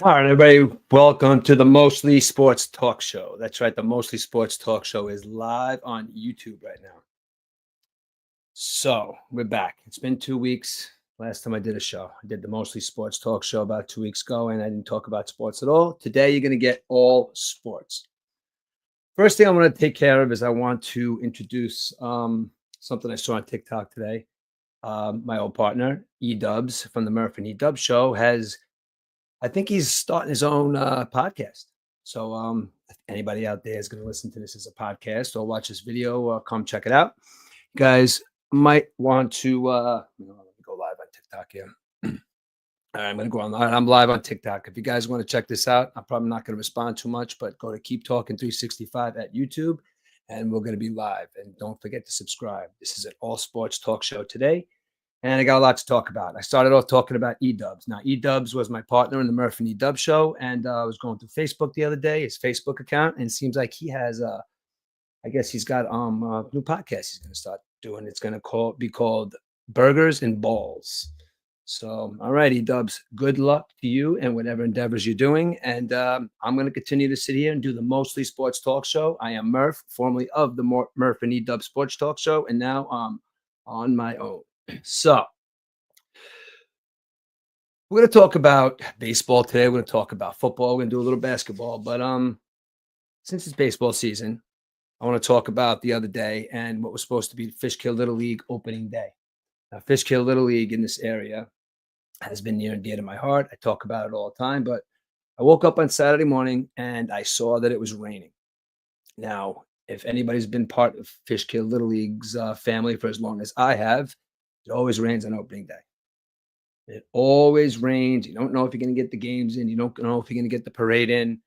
All right, everybody, welcome to the Mostly Sports Talk Show. That's right, the Mostly Sports Talk Show is live on YouTube right now. So we're back. It's been 2 weeks. Last time I did a show, I did the Mostly Sports Talk Show about 2 weeks ago, and I didn't talk about sports at all. Today, you're going to get all sports. First thing I want to take care of is I want to introduce something I saw on TikTok today. My old partner, E-Dubs from the Murph and E-Dubs Show, I think he's starting his own podcast. So if anybody out there is going to listen to this as a podcast or watch this video, come check it out. You guys might want to let me go live on TikTok here. All right, I'm going to go on. I'm live on TikTok. If you guys want to check this out, I'm probably not going to respond too much, but go to Keep Talking 365 at YouTube, and we're going to be live. And don't forget to subscribe. This is an all sports talk show today. And I got a lot to talk about. I started off talking about E-Dubs. Now, E-Dubs was my partner in the Murph and E-Dubs Show, and I was going through Facebook the other day, his Facebook account, and it seems like he has I guess he's got a new podcast he's going to start doing. It's going to be called Burgers and Balls. So, all right, E-Dubs, good luck to you and whatever endeavors you're doing. And I'm going to continue to sit here and do the Mostly Sports Talk Show. I am Murph, formerly of the Murph and E-Dubs Sports Talk Show, and now I'm on my own. So we're going to talk about baseball today. We're going to talk about football. We're going to do a little basketball. But since it's baseball season, I want to talk about the other day and what was supposed to be the Fishkill Little League opening day. Now, Fishkill Little League in this area has been near and dear to my heart. I talk about it all the time. But I woke up on Saturday morning and I saw that it was raining. Now, if anybody's been part of Fishkill Little League's family for as long as I have, it always rains on opening day. It always rains. You don't know if you're going to get the games in. You don't know if you're going to get the parade in.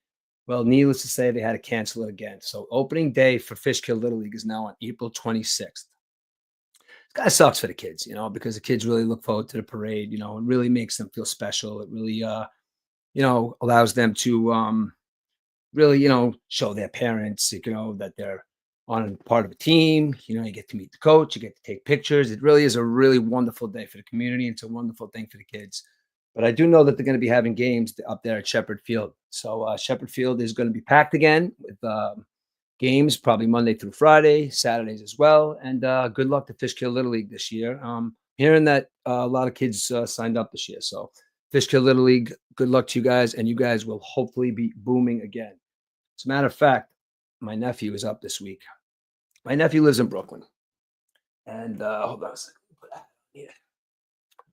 Well, needless to say, they had to cancel it again. So opening day for Fishkill Little League is now on April 26th. It kind of sucks for the kids, because the kids really look forward to the parade. It really makes them feel special. It really, allows them to really, show their parents, that they're on part of a team. You get to meet the coach, you get to take pictures. It really is a really wonderful day for the community. It's a wonderful thing for the kids. But I do know that they're going to be having games up there at Shepherd Field. So Shepherd Field is going to be packed again with games probably Monday through Friday, Saturdays as well. And good luck to Fishkill Little League this year. Hearing that a lot of kids signed up this year. So Fishkill Little League, good luck to you guys. And you guys will hopefully be booming again. As a matter of fact, my nephew is up this week. My nephew lives in Brooklyn. And hold on a second. Yeah.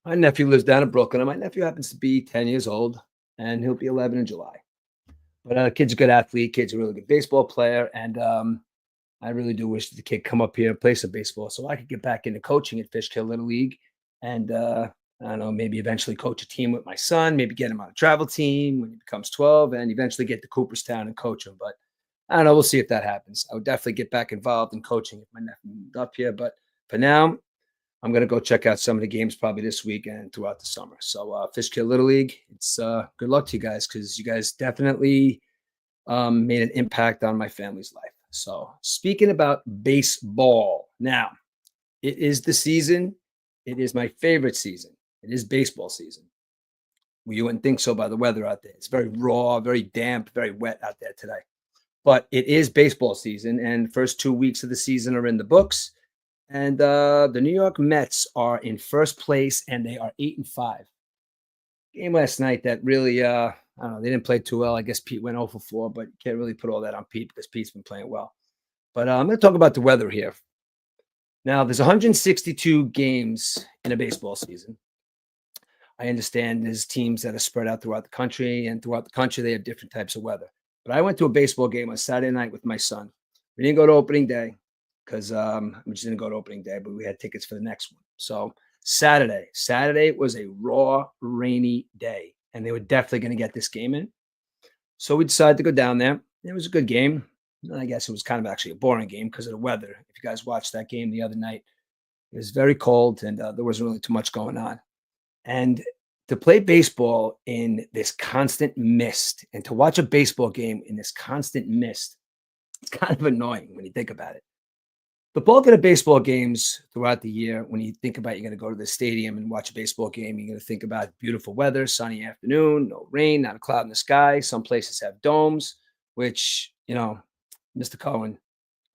My nephew lives down in Brooklyn, and my nephew happens to be 10 years old, and he'll be 11 in July. But kid's a good athlete. Kid's a really good baseball player, and I really do wish that the kid come up here and play some baseball so I could get back into coaching at Fishkill Little League and, I don't know, maybe eventually coach a team with my son, maybe get him on a travel team when he becomes 12, and eventually get to Cooperstown and coach him. But I don't know. We'll see if that happens. I would definitely get back involved in coaching if my nephew moved up here. But for now, I'm going to go check out some of the games probably this week and throughout the summer. So Fishkill Little League, it's good luck to you guys because you guys definitely made an impact on my family's life. So speaking about baseball, now it is the season. It is my favorite season. It is baseball season. Well, you wouldn't think so by the weather out there. It's very raw, very damp, very wet out there today. But it is baseball season, and first 2 weeks of the season are in the books. And the New York Mets are in first place, and they are 8-5. Game last night that really, I don't know, they didn't play too well. I guess Pete went 0 for 4, but you can't really put all that on Pete because Pete's been playing well. But I'm going to talk about the weather here. Now, there's 162 games in a baseball season. I understand there's teams that are spread out throughout the country, and throughout the country, they have different types of weather. But I went to a baseball game on Saturday night with my son. We didn't go to opening day because we just didn't go to opening day, but we had tickets for the next one. So Saturday was a raw, rainy day, and they were definitely going to get this game in. So we decided to go down there. It was a good game. I guess it was kind of actually a boring game because of the weather. If you guys watched that game the other night, it was very cold, and there wasn't really too much going on. And to play baseball in this constant mist and to watch a baseball game in this constant mist, it's kind of annoying when you think about it. The bulk of the baseball games throughout the year, when you think about you're going to go to the stadium and watch a baseball game, you're going to think about beautiful weather, sunny afternoon, no rain, not a cloud in the sky. Some places have domes, which, Mr. Cohen,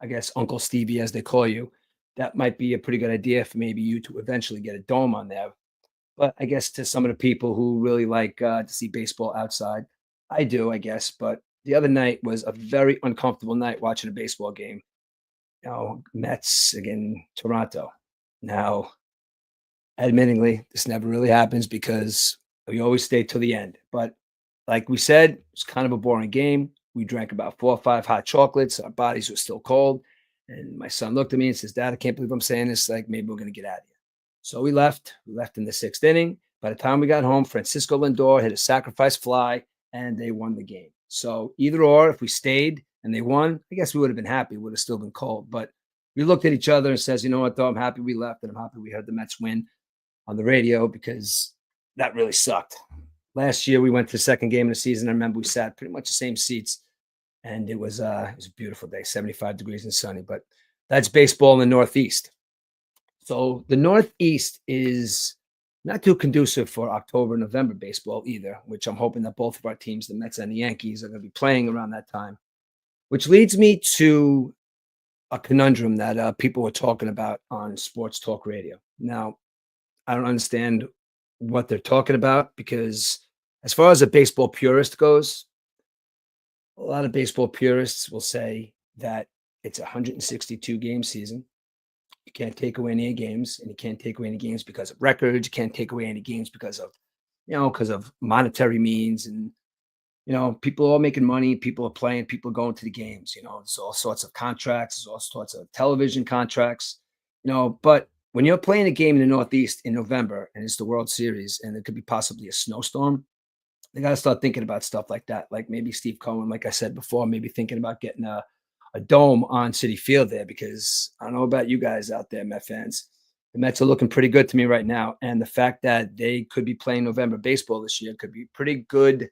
I guess Uncle Stevie, as they call you, that might be a pretty good idea for maybe you to eventually get a dome on there. But I guess to some of the people who really like to see baseball outside, I do, I guess. But the other night was a very uncomfortable night watching a baseball game. Mets again, Toronto. Now, admittingly, this never really happens because we always stay till the end. But like we said, it's kind of a boring game. We drank about 4 or 5 hot chocolates. Our bodies were still cold. And my son looked at me and says, Dad, I can't believe I'm saying this. Like, maybe we're going to get out of here. So we left. We left in the sixth inning. By the time we got home, Francisco Lindor hit a sacrifice fly and they won the game. So either or, if we stayed and they won, I guess we would have been happy. Would have still been cold. But we looked at each other and says, you know what, though, I'm happy we left and I'm happy we heard the Mets win on the radio because that really sucked. Last year we went to the second game of the season. I remember we sat pretty much the same seats, and it was a beautiful day, 75 degrees and sunny. But that's baseball in the Northeast. So the Northeast is not too conducive for October, November baseball either, which I'm hoping that both of our teams, the Mets and the Yankees, are going to be playing around that time. Which leads me to a conundrum that people were talking about on sports talk radio. Now, I don't understand what they're talking about because, as far as a baseball purist goes, a lot of baseball purists will say that it's a 162 game season. You can't take away any games, and you can't take away any games because of records. You can't take away any games because of monetary means, and people are all making money, people are playing, people are going to the games. There's all sorts of contracts, there's all sorts of television contracts. But when you're playing a game in the Northeast in November and it's the World Series and it could be possibly a snowstorm, they got to start thinking about stuff like that. Like maybe Steve Cohen, like I said before, maybe thinking about getting a dome on City Field there, because I don't know about you guys out there, Met fans. The Mets are looking pretty good to me right now. And the fact that they could be playing November baseball this year could be pretty good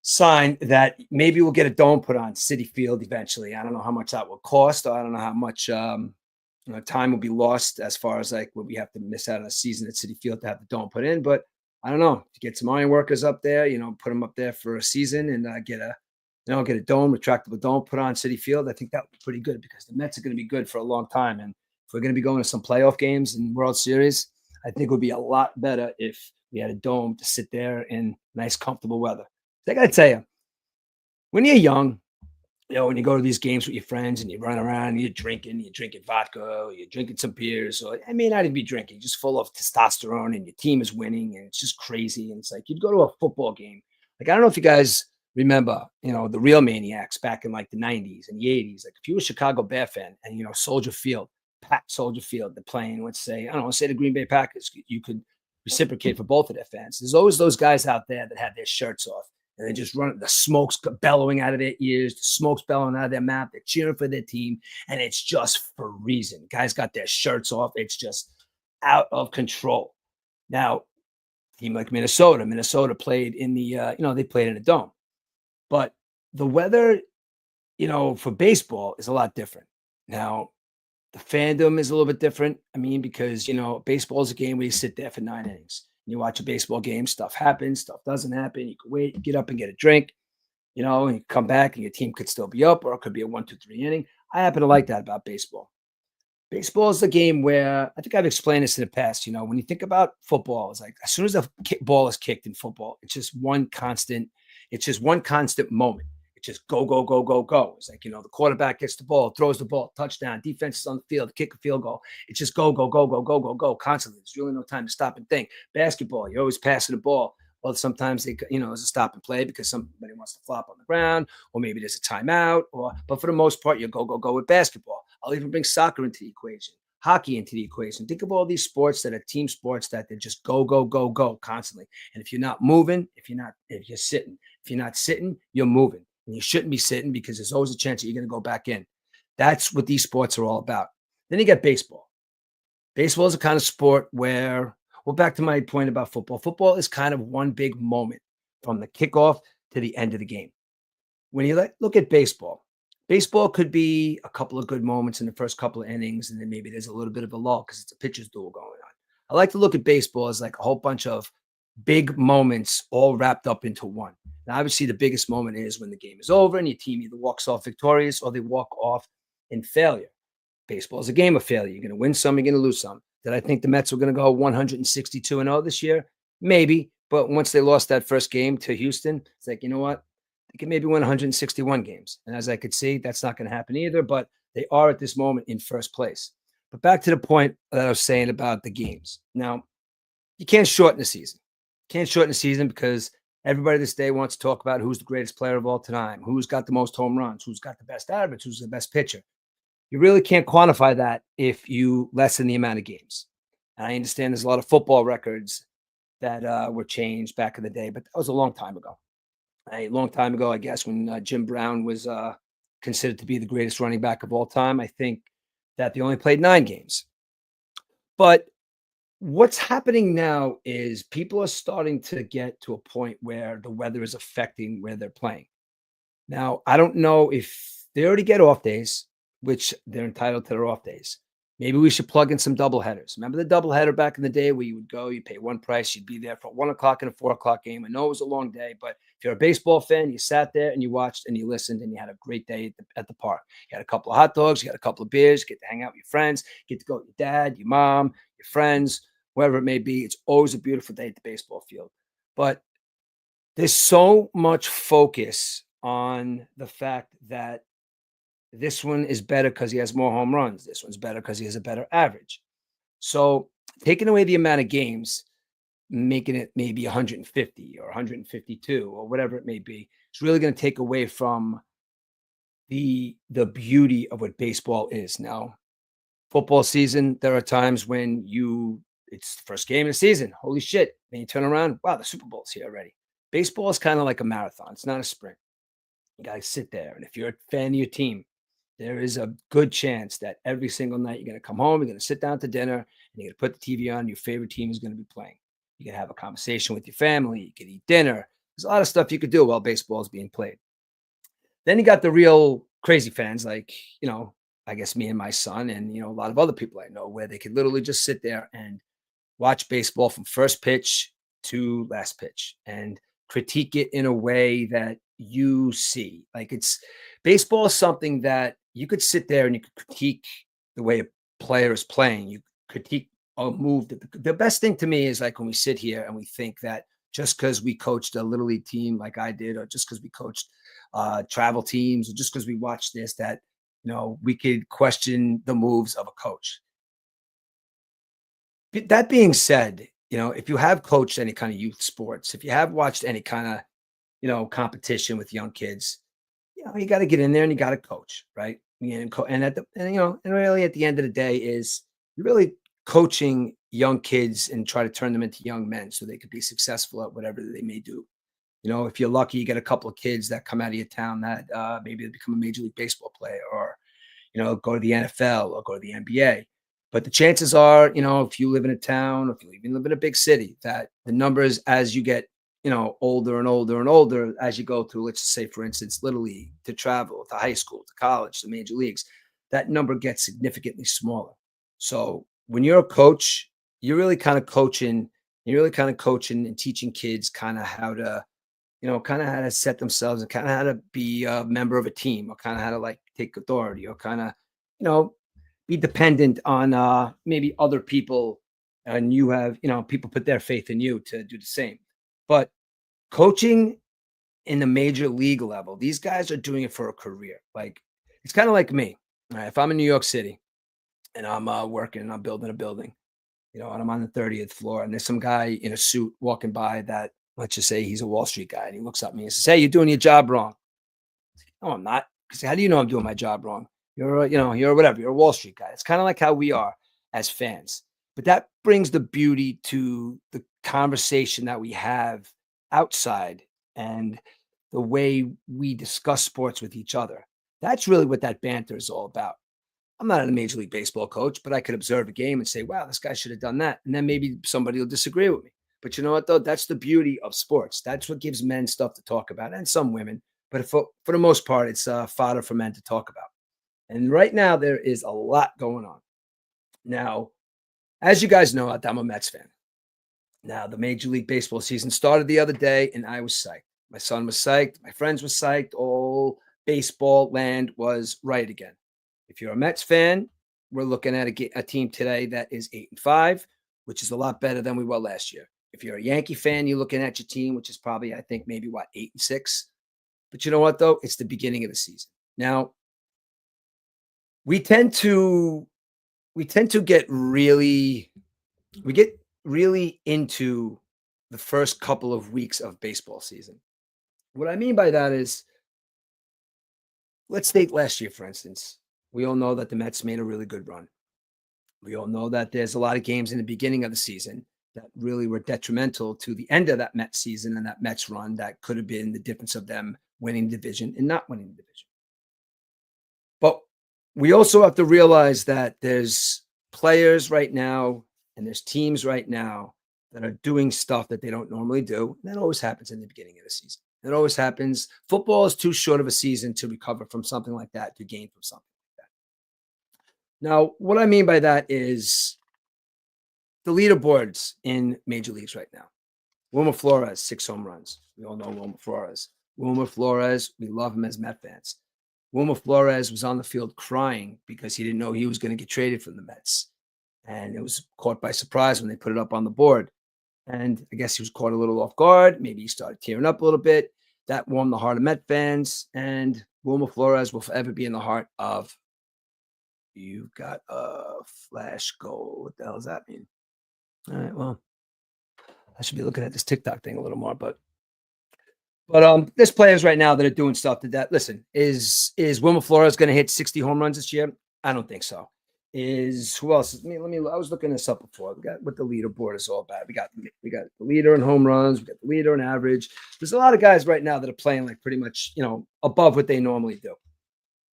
sign that maybe we'll get a dome put on City Field eventually. I don't know how much that will cost. Or I don't know how much time will be lost as far as like what we have to miss out on a season at City Field to have the dome put in. But I don't know. To get some iron workers up there, put them up there for a season and get a dome, retractable dome put on City Field. I think that would be pretty good because the Mets are going to be good for a long time. And if we're going to be going to some playoff games and World Series, I think it would be a lot better if we had a dome to sit there in nice, comfortable weather. I got to tell you, when you're young, when you go to these games with your friends and you run around and you're drinking vodka, or you're drinking some beers, or I may not even be drinking, just full of testosterone and your team is winning and it's just crazy. And it's like you'd go to a football game. Like, I don't know if you guys remember, the real maniacs back in like the 90s and the 80s. Like if you were a Chicago Bear fan and, Soldier Field, packed Soldier Field, they're playing, let's say, I don't know, say the Green Bay Packers, you could reciprocate for both of their fans. There's always those guys out there that have their shirts off. And they just run, the smoke's bellowing out of their ears, the smoke's bellowing out of their mouth. They're cheering for their team, and it's just for reason. Guys got their shirts off. It's just out of control. Now, team like Minnesota played in they played in a dome. But the weather, for baseball is a lot different. Now, the fandom is a little bit different. I mean, because, baseball is a game where you sit there for 9 innings. You watch a baseball game, stuff happens, stuff doesn't happen. You can wait, get up and get a drink, and you come back and your team could still be up, or it could be a 1, 2, 3 inning. I happen to like that about baseball. Baseball is a game where I think I've explained this in the past. When you think about football, it's like as soon as the ball is kicked in football, it's just one constant moment. Just go, go, go, go, go. It's like, the quarterback gets the ball, throws the ball, touchdown, defense is on the field, kick a field goal. It's just go, go, go, go, go, go, go constantly. There's really no time to stop and think. Basketball, you're always passing the ball. Well, sometimes there's a stop and play because somebody wants to flop on the ground, or maybe there's a timeout, but for the most part, you go, go, go with basketball. I'll even bring soccer into the equation, hockey into the equation. Think of all these sports that are team sports that they just go, go, go, go constantly. And if you're not moving, if you're sitting, if you're not sitting, you're moving. And you shouldn't be sitting because there's always a chance that you're going to go back in. That's what these sports are all about. Then you get baseball. Baseball is a kind of sport where, back to my point about football. Football is kind of one big moment from the kickoff to the end of the game. When you look at baseball, Baseball could be a couple of good moments in the first couple of innings, and then maybe there's a little bit of a lull because it's a pitcher's duel going on. I like to look at baseball as like a whole bunch of big moments all wrapped up into one. Now, obviously, the biggest moment is when the game is over and your team either walks off victorious or they walk off in failure. Baseball is a game of failure. You're going to win some, you're going to lose some. Did I think the Mets were going to go 162 and 0 this year? Maybe. But once they lost that first game to Houston, it's like, you know what? They can maybe win 161 games. And as I could see, that's not going to happen either. But they are at this moment in first place. But back to the point that I was saying about the games. Now, you can't shorten the season. Can't shorten the season because everybody this day wants to talk about who's the greatest player of all time, who's got the most home runs, who's got the best average, who's the best pitcher. You really can't quantify that if you lessen the amount of games. And I understand there's a lot of football records that were changed back in the day, but that was a long time ago. A long time ago, I guess, when Jim Brown was considered to be the greatest running back of all time. I think that they only played 9 games. But what's happening now is people are starting to get to a point where the weather is affecting where they're playing. Now, I don't know if they already get off days, which they're entitled to their off days. Maybe we should plug in some double headers. Remember the double header back in the day where you would go, you pay one price, you'd be there for 1 o'clock and a 4 o'clock game. I know it was a long day, but if you're a baseball fan, you sat there and you watched and you listened and you had a great day at the park. You had a couple of hot dogs, you had a couple of beers, you get to hang out with your friends, get to go with your dad, your mom, your friends, whoever it may be. It's always a beautiful day at the baseball field. But there's so much focus on the fact that this one is better because he has more home runs. This one's better because he has a better average. So taking away the amount of games, making it maybe 150 or 152 or whatever it may be, it's really going to take away from the beauty of what baseball is. Now, football season, there are times when it's the first game of the season. Holy shit. Then you turn around, wow, the Super Bowl's here already. Baseball is kind of like a marathon. It's not a sprint. You got to sit there. And if you're a fan of your team, there is a good chance that every single night you're going to come home, you're going to sit down to dinner, and you're going to put the TV on. Your favorite team is going to be playing. You can have a conversation with your family. You can eat dinner. There's a lot of stuff you could do while baseball is being played. Then you got the real crazy fans, like, I guess me and my son, and, a lot of other people I know, where they could literally just sit there and watch baseball from first pitch to last pitch and critique it in a way that you see. Like, baseball is something that you could sit there and you could critique the way a player is playing. You critique a move. The best thing to me is like when we sit here and we think that just because we coached a little league team like I did, or just because we coached travel teams, or just because we watched this, that we could question the moves of a coach. That being said, if you have coached any kind of youth sports, if you have watched any kind of competition with young kids, you got to get in there and you got to coach, right? And really at the end of the day is you're really coaching young kids and try to turn them into young men so they could be successful at whatever they may do. If you're lucky, you get a couple of kids that come out of your town that maybe they become a major league baseball player, or go to the NFL or go to the NBA. But the chances are, if you live in a town, or if you even live in a big city, that the numbers as you get, older and older and older, as you go through, let's just say, for instance, little league to travel to high school, to college, to major leagues, that number gets significantly smaller. So when you're a coach, you're really kind of coaching and teaching kids kind of how to, kind of how to set themselves and kind of how to be a member of a team, or kind of how to like take authority, or kind of, you know, be dependent on maybe other people, and you have, people put their faith in you to do the same. But coaching in the major league level, these guys are doing it for a career. Like, it's kind of like me. All right, if I'm in New York City and I'm working and I'm building a building, and I'm on the 30th floor, and there's some guy in a suit walking by that, let's just say he's a Wall Street guy, and he looks at me and says, "Hey, you're doing your job wrong." No, I'm not. Because how do you know I'm doing my job wrong? You're whatever. You're a Wall Street guy. It's kind of like how we are as fans. But that brings the beauty to the conversation that we have outside, and the way we discuss sports with each other. That's really what that banter is all about. I'm not a Major League Baseball coach, but I could observe a game and say, wow, this guy should have done that. And then maybe somebody will disagree with me. But you know what, though? That's the beauty of sports. That's what gives men stuff to talk about, and some women. but for the most part, it's fodder for men to talk about. And right now, there is a lot going on. Now, as you guys know, I'm a Mets fan. Now, the Major League Baseball season started the other day, and I was psyched. My son was psyched. My friends were psyched. All baseball land was right again. If you're a Mets fan, we're looking at a team today that is 8-5, which is a lot better than we were last year. If you're a Yankee fan, you're looking at your team, which is probably, I think, maybe what, 8-6. But you know what, though? It's the beginning of the season. Now, we tend to get really into the first couple of weeks of baseball season. What I mean by that is, let's take last year, for instance. We all know that the Mets made a really good run. We all know that there's a lot of games in the beginning of the season that really were detrimental to the end of that Mets season and that Mets run that could have been the difference of them winning the division and not winning the division. But we also have to realize that there's players right now and there's teams right now that are doing stuff that they don't normally do. That always happens in the beginning of the season. It always happens. Football is too short of a season to recover from something like that, to gain from something like that. Now, what I mean by that is the leaderboards in major leagues right now. Wilmer Flores, 6 home runs. We all know Wilmer Flores. Wilmer Flores, we love him as Met fans. Wilmer Flores was on the field crying because he didn't know he was going to get traded from the Mets. And it was caught by surprise when they put it up on the board. And I guess he was caught a little off guard. Maybe he started tearing up a little bit. That warmed the heart of Met fans. And Wilmer Flores will forever be in the heart of, you've got a flash goal. What the hell does that mean? All right, well, I should be looking at this TikTok thing a little more, but there's players right now that are doing stuff that listen, is Wilmer Flores going to hit 60 home runs this year? I don't think so. Who else? I was looking this up before. We got what the leaderboard is all about. We got the leader in home runs, we got the leader in average. There's a lot of guys right now that are playing like pretty much, above what they normally do.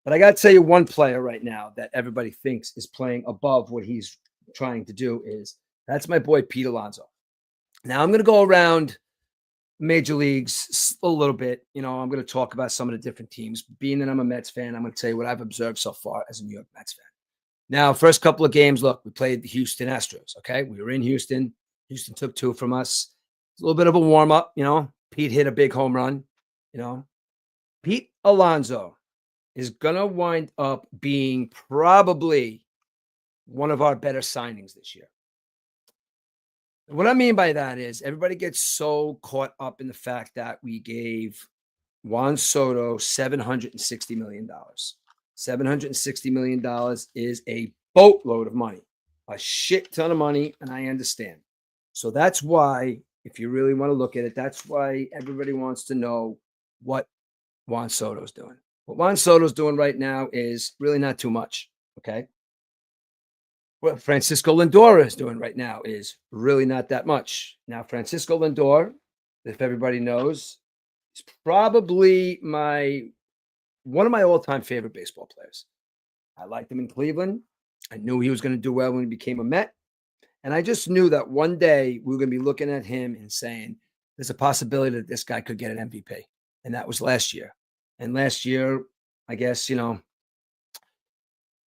But I got to tell you one player right now that everybody thinks is playing above what he's trying to do that's my boy Pete Alonso. Now I'm going to go around major leagues a little bit. I'm going to talk about some of the different teams. Being that I'm a Mets fan, I'm going to tell you what I've observed so far as a New York Mets fan. Now, first couple of games, look, we played the Houston Astros, okay? We were in Houston. Houston took 2 from us. It's a little bit of a warm-up, Pete hit a big home run, Pete Alonso is going to wind up being probably one of our better signings this year. What I mean by that is everybody gets so caught up in the fact that we gave Juan Soto $760 million. $760 million is a boatload of money, a shit ton of money, and I understand. So that's why, if you really want to look at it, that's why everybody wants to know what Juan Soto's doing. What Juan Soto's doing right now is really not too much, okay? What Francisco Lindor is doing right now is really not that much. Now, Francisco Lindor, if everybody knows, is probably one of my all-time favorite baseball players. I liked him in Cleveland. I knew he was going to do well when he became a Met. And I just knew that one day we were going to be looking at him and saying, there's a possibility that this guy could get an MVP. And that was last year. And last year, I guess,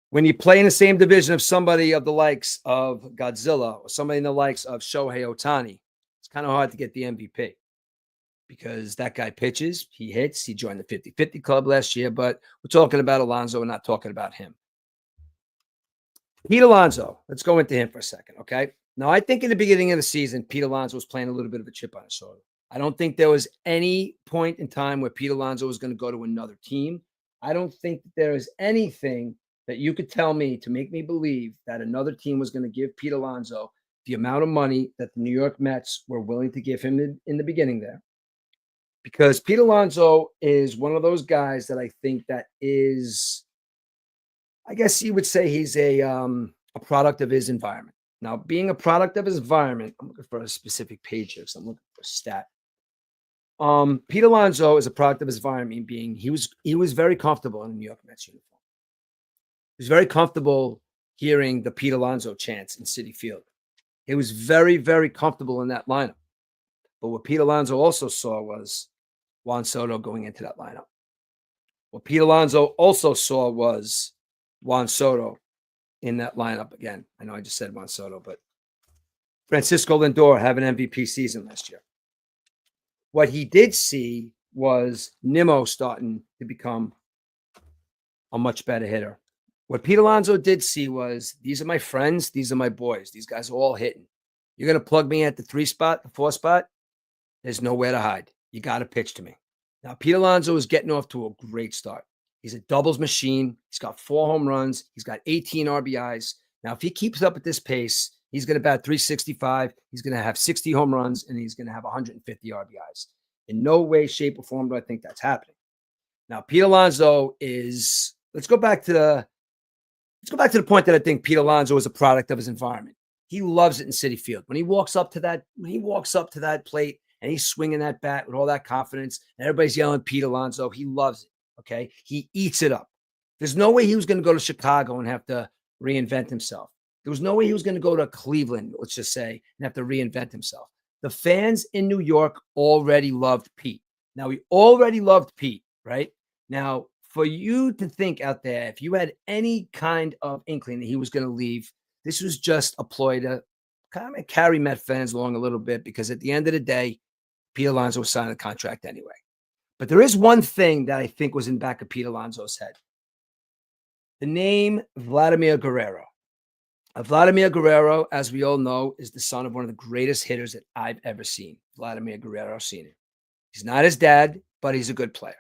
when you play in the same division of somebody of the likes of Godzilla or somebody in the likes of Shohei Ohtani, it's kind of hard to get the MVP because that guy pitches, he hits, he joined the 50-50 club last year, but we're talking about Alonso, we're not talking about him. Pete Alonso, let's go into him for a second, okay? Now, I think in the beginning of the season, Pete Alonso was playing a little bit of a chip on his shoulder. I don't think there was any point in time where Pete Alonso was going to go to another team. I don't think that there is anything that you could tell me to make me believe that another team was going to give Pete Alonso the amount of money that the New York Mets were willing to give him in the beginning there. Because Pete Alonso is one of those guys that I think that is, I guess you would say he's a product of his environment. Now, being a product of his environment, I'm looking for a specific page here, so I'm looking for a stat. Pete Alonso is a product of his environment, being he was very comfortable in the New York Mets uniform. He was very comfortable hearing the Pete Alonso chants in Citi Field. He was very, very comfortable in that lineup. But what Pete Alonso also saw was Juan Soto going into that lineup. What Pete Alonso also saw was Juan Soto in that lineup again. I know I just said Juan Soto, but Francisco Lindor have an MVP season last year. What he did see was Nimmo starting to become a much better hitter. What Pete Alonso did see was these are my friends, these are my boys. These guys are all hitting. You're going to plug me at the 3 spot, the 4 spot. There's nowhere to hide. You got to pitch to me. Now, Pete Alonso is getting off to a great start. He's a doubles machine. He's got 4 home runs. He's got 18 RBIs. Now, if he keeps up at this pace, he's going to bat 365. He's going to have 60 home runs, and he's going to have 150 RBIs. In no way, shape, or form do I think that's happening. Now, Pete Alonso is. Let's go back to the point that I think Pete Alonso is a product of his environment. He loves it in Citi Field. When he walks up to that plate and he's swinging that bat with all that confidence, and everybody's yelling Pete Alonso, he loves it. Okay, he eats it up. There's no way he was going to go to Chicago and have to reinvent himself. There was no way he was going to go to Cleveland, let's just say, and have to reinvent himself. The fans in New York already loved Pete. Now, we already loved Pete, right? Now, for you to think out there, if you had any kind of inkling that he was going to leave, this was just a ploy to kind of carry Met fans along a little bit, because at the end of the day, Pete Alonso was signing a contract anyway. But there is one thing that I think was in back of Pete Alonso's head. The name Vladimir Guerrero. Vladimir Guerrero, as we all know, is the son of one of the greatest hitters that I've ever seen, Vladimir Guerrero Sr. He's not his dad, but he's a good player.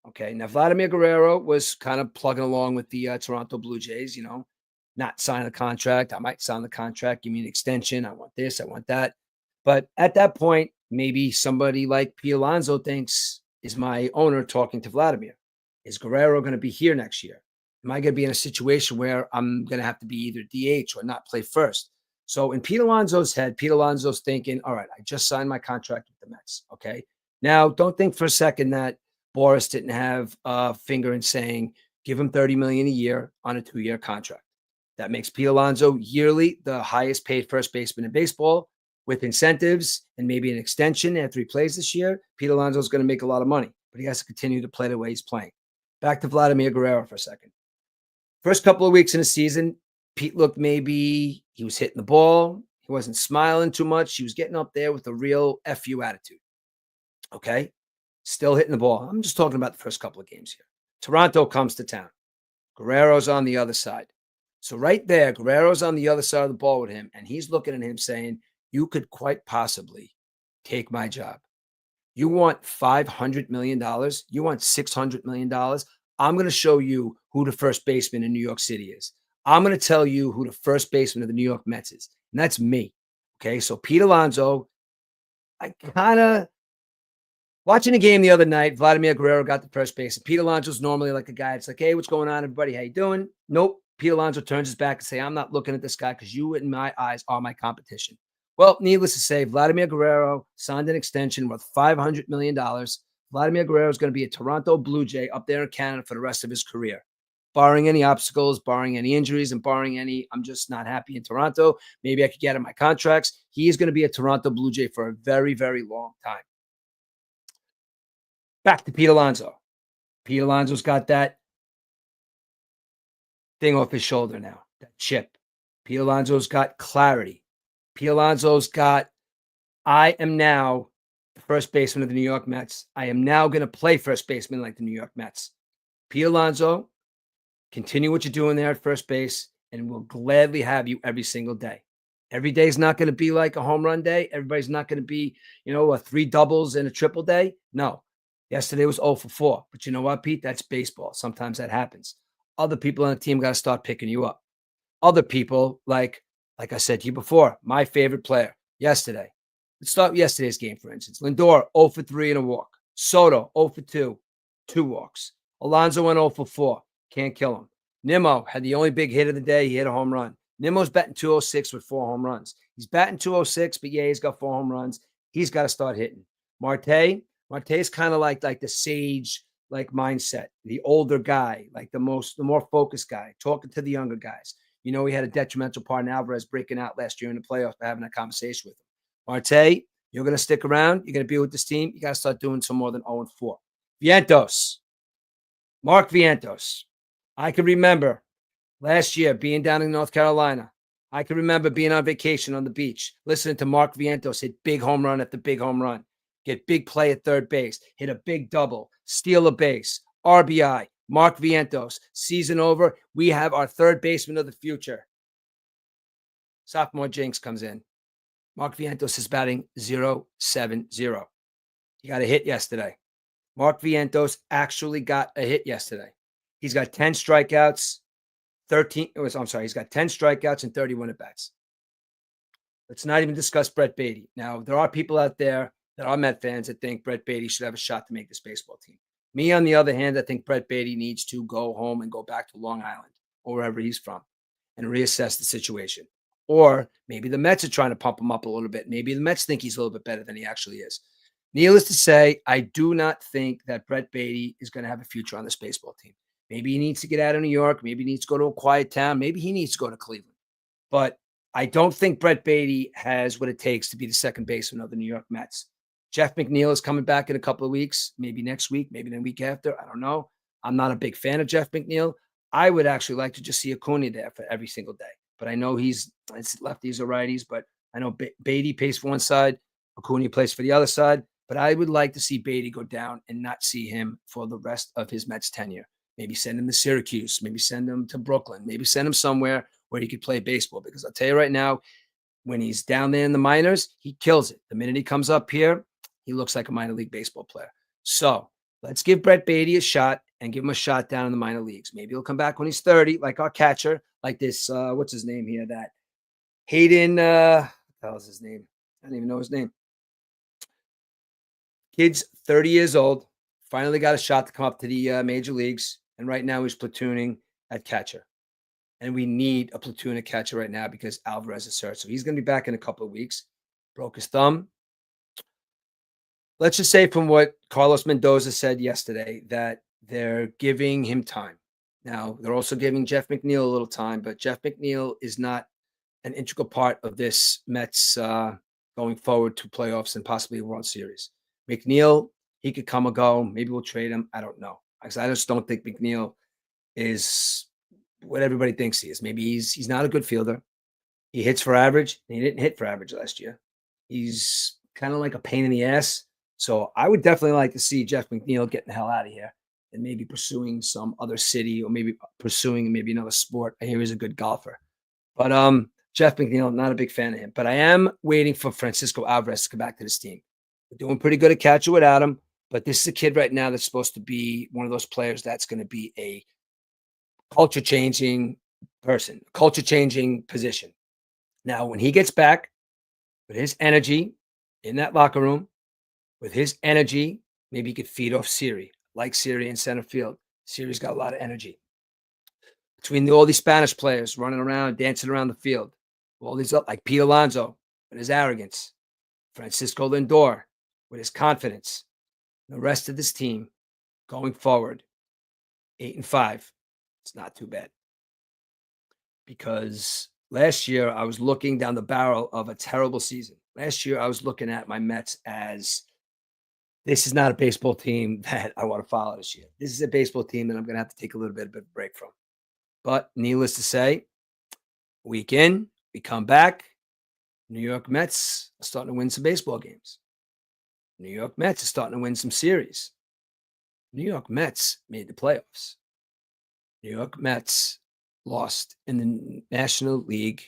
Okay, now Vladimir Guerrero was kind of plugging along with the Toronto Blue Jays, not signing a contract. I might sign the contract. Give me an extension. I want this. I want that. But at that point, maybe somebody like Pete Alonso thinks, is my owner talking to Vladimir? Is Guerrero going to be here next year? Am I going to be in a situation where I'm going to have to be either DH or not play first? So in Pete Alonso's head, Pete Alonso's thinking, all right, I just signed my contract with the Mets. Okay. Now, don't think for a second that Boris didn't have a finger in saying, give him $30 million a year on a 2-year contract. That makes Pete Alonso yearly the highest paid first baseman in baseball, with incentives and maybe an extension after he plays this year. Pete Alonso is going to make a lot of money, but he has to continue to play the way he's playing. Back to Vladimir Guerrero for a second. First couple of weeks in the season, Pete looked maybe he was hitting the ball. He wasn't smiling too much. He was getting up there with a real FU attitude. Okay. Still hitting the ball. I'm just talking about the first couple of games here. Toronto comes to town. Guerrero's on the other side. So right there, Guerrero's on the other side of the ball with him, and he's looking at him saying, you could quite possibly take my job. You want $500 million? You want $600 million? I'm going to show you who the first baseman in New York City is. I'm going to tell you who the first baseman of the New York Mets is, and that's me. Okay, so Pete Alonso, I kind of, watching the game the other night, Vladimir Guerrero got the first base. And Pete Alonso's normally like a guy. It's like, hey, what's going on, everybody? How you doing? Nope. Pete Alonso turns his back and say, I'm not looking at this guy because you, in my eyes, are my competition. Well, needless to say, Vladimir Guerrero signed an extension worth $500 million. Vladimir Guerrero is going to be a Toronto Blue Jay up there in Canada for the rest of his career. Barring any obstacles, barring any injuries, and barring any, I'm just not happy in Toronto. Maybe I could get him my contracts. He is going to be a Toronto Blue Jay for a very, very long time. Back to Pete Alonso. Pete Alonso's got that thing off his shoulder now, that chip. Pete Alonso's got clarity. Pete Alonso's got, I am now the first baseman of the New York Mets. I am now going to play first baseman like the New York Mets. Pete Alonso, continue what you're doing there at first base, and we'll gladly have you every single day. Every day is not going to be like a home run day. Everybody's not going to be, a 3 doubles and a triple day. No. Yesterday was 0 for 4. But you know what, Pete? That's baseball. Sometimes that happens. Other people on the team got to start picking you up. Other people, like I said to you before, my favorite player yesterday. Let's start with yesterday's game, for instance. Lindor, 0 for 3 and a walk. Soto, 0 for 2, 2 walks. Alonso went 0 for 4. Can't kill him. Nimmo had the only big hit of the day. He hit a home run. Nimmo's batting 206 with 4 home runs. He's batting 206, but yeah, he's got 4 home runs. He's got to start hitting. Marte's kind of like the sage mindset, the older guy, like the more focused guy, talking to the younger guys. He had a detrimental part in Alvarez breaking out last year in the playoffs by having a conversation with him. Marte, you're going to stick around. You're going to be with this team. You got to start doing some more than 0 and 4. Vientos. Mark Vientos. I can remember last year being down in North Carolina. I can remember being on vacation on the beach, listening to Mark Vientos hit big home run after big home run, get big play at third base, hit a big double, steal a base, RBI. Mark Vientos, season over. We have our third baseman of the future. Sophomore Jinx comes in. Mark Vientos is batting 0.70. He got a hit yesterday. Mark Vientos actually got a hit yesterday. He's got 10 strikeouts, 13. I'm sorry, he's got 10 strikeouts and 31 at bats. Let's not even discuss Brett Beatty. Now, there are people out there that are Met fans that think Brett Beatty should have a shot to make this baseball team. Me, on the other hand, I think Brett Beatty needs to go home and go back to Long Island or wherever he's from and reassess the situation. Or maybe the Mets are trying to pump him up a little bit. Maybe the Mets think he's a little bit better than he actually is. Needless to say, I do not think that Brett Beatty is going to have a future on this baseball team. Maybe he needs to get out of New York. Maybe he needs to go to a quiet town. Maybe he needs to go to Cleveland. But I don't think Brett Beatty has what it takes to be the second baseman of the New York Mets. Jeff McNeil is coming back in a couple of weeks, maybe next week, maybe the week after. I don't know. I'm not a big fan of Jeff McNeil. I would actually like to just see Acuna there for every single day. But I know it's lefties or righties, but I know Beatty plays for one side, Acuna plays for the other side. But I would like to see Beatty go down and not see him for the rest of his Mets tenure. Maybe send him to Syracuse, maybe send him to Brooklyn, maybe send him somewhere where he could play baseball. Because I'll tell you right now, when he's down there in the minors, he kills it. The minute he comes up here, he looks like a minor league baseball player. So let's give Brett Beatty a shot and give him a shot down in the minor leagues. Maybe he'll come back when he's 30, like our catcher, like this, what's his name here? That Hayden, what the hell is his name? I don't even know his name. Kid's 30 years old, finally got a shot to come up to the major leagues. And right now he's platooning at catcher. And we need a platoon at catcher right now because Alvarez is hurt. So he's going to be back in a couple of weeks. Broke his thumb. Let's just say from what Carlos Mendoza said yesterday that they're giving him time. Now, they're also giving Jeff McNeil a little time, but Jeff McNeil is not an integral part of this Mets going forward to playoffs and possibly a World Series. McNeil, he could come or go. Maybe we'll trade him. I don't know. I just don't think McNeil is what everybody thinks he is. Maybe he's not a good fielder. He hits for average. He didn't hit for average last year. He's kind of like a pain in the ass. So I would definitely like to see Jeff McNeil getting the hell out of here and maybe pursuing some other city or maybe pursuing maybe another sport. I hear he's a good golfer. But Jeff McNeil, not a big fan of him. But I am waiting for Francisco Alvarez to come back to this team. We're doing pretty good at catcher without him. But this is a kid right now that's supposed to be one of those players that's going to be a culture-changing person, culture-changing position. Now, when he gets back with his energy in that locker room, with his energy, maybe he could feed off Siri, like Siri in center field. Siri's got a lot of energy. Between all these Spanish players running around, dancing around the field, all these like Pete Alonso with his arrogance, Francisco Lindor with his confidence, the rest of this team going forward, 8-5. It's not too bad. Because last year I was looking down the barrel of a terrible season. Last year I was looking at my Mets as this is not a baseball team that I want to follow this year. This is a baseball team that I'm going to have to take a little bit of a break from. But needless to say, week in, we come back. New York Mets are starting to win some baseball games. New York Mets are starting to win some series. New York Mets made the playoffs. New York Mets lost in the National League.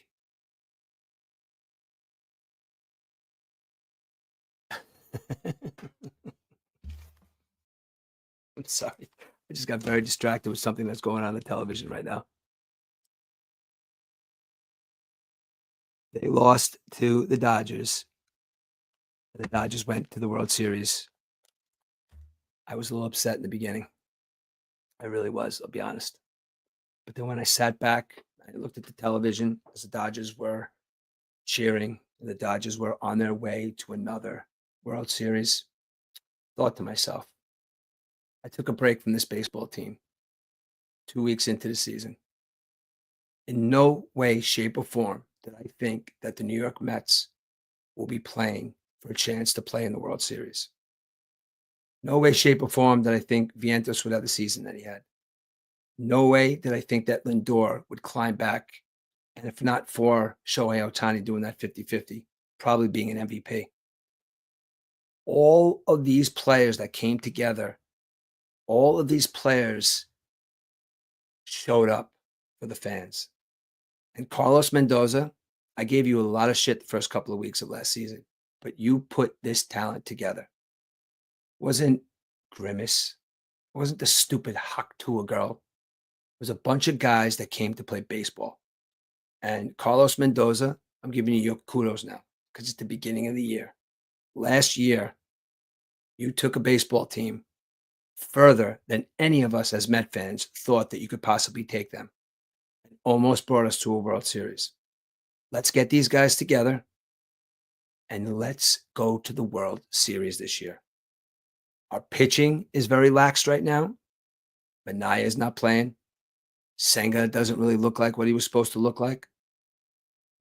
I'm sorry. I just got very distracted with something that's going on the television right now. They lost to the Dodgers. The Dodgers went to the World Series. I was a little upset in the beginning. I really was, I'll be honest. But then when I sat back, I looked at the television as the Dodgers were cheering. The Dodgers were on their way to another World Series. Thought to myself, I took a break from this baseball team 2 weeks into the season. In no way, shape, or form did I think that the New York Mets will be playing for a chance to play in the World Series. No way, shape, or form did I think Vientos would have the season that he had. No way did I think that Lindor would climb back. And if not for Shohei Ohtani doing that 50-50, probably being an MVP. All of these players that came together, all of these players showed up for the fans. And Carlos Mendoza, I gave you a lot of shit the first couple of weeks of last season, but you put this talent together. It wasn't Grimace. It wasn't the stupid Hawk Tua girl. It was a bunch of guys that came to play baseball. And Carlos Mendoza, I'm giving you your kudos now because it's the beginning of the year. Last year, you took a baseball team further than any of us as Met fans thought that you could possibly take them. And almost brought us to a World Series. Let's get these guys together and let's go to the World Series this year. Our pitching is very lax right now. Minaya is not playing. Senga doesn't really look like what he was supposed to look like.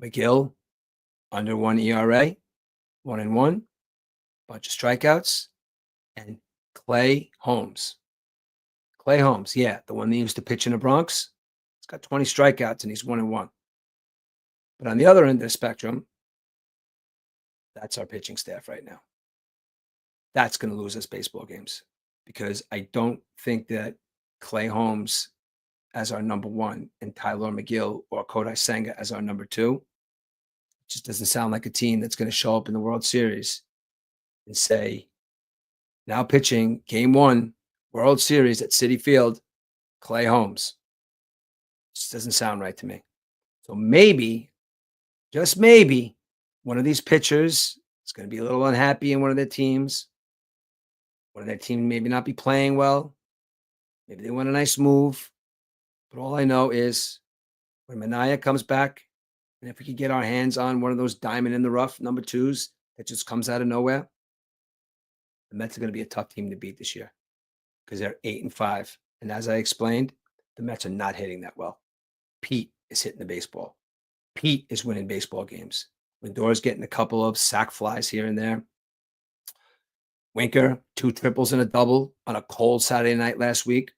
McGill, under 1 ERA, 1-1, bunch of strikeouts, and Clay Holmes. Clay Holmes, yeah, the one that used to pitch in the Bronx. He's got 20 strikeouts and he's 1-1. But on the other end of the spectrum, that's our pitching staff right now. That's going to lose us baseball games because I don't think that Clay Holmes as our number one and Tyler McGill or Kodai Senga as our number two just doesn't sound like a team that's going to show up in the World Series and say, now pitching game 1, World Series at Citi Field, Clay Holmes. Just doesn't sound right to me. So maybe, just maybe, one of these pitchers is going to be a little unhappy in one of their teams. One of their team maybe not be playing well. Maybe they want a nice move. But all I know is when Minaya comes back, and if we could get our hands on one of those diamond in the rough number 2s that just comes out of nowhere, the Mets are going to be a tough team to beat this year because they're 8-5. And as I explained, the Mets are not hitting that well. Pete is hitting the baseball. Pete is winning baseball games. Lindor's getting a couple of sac flies here and there. Winker, 2 triples and a double on a cold Saturday night last week.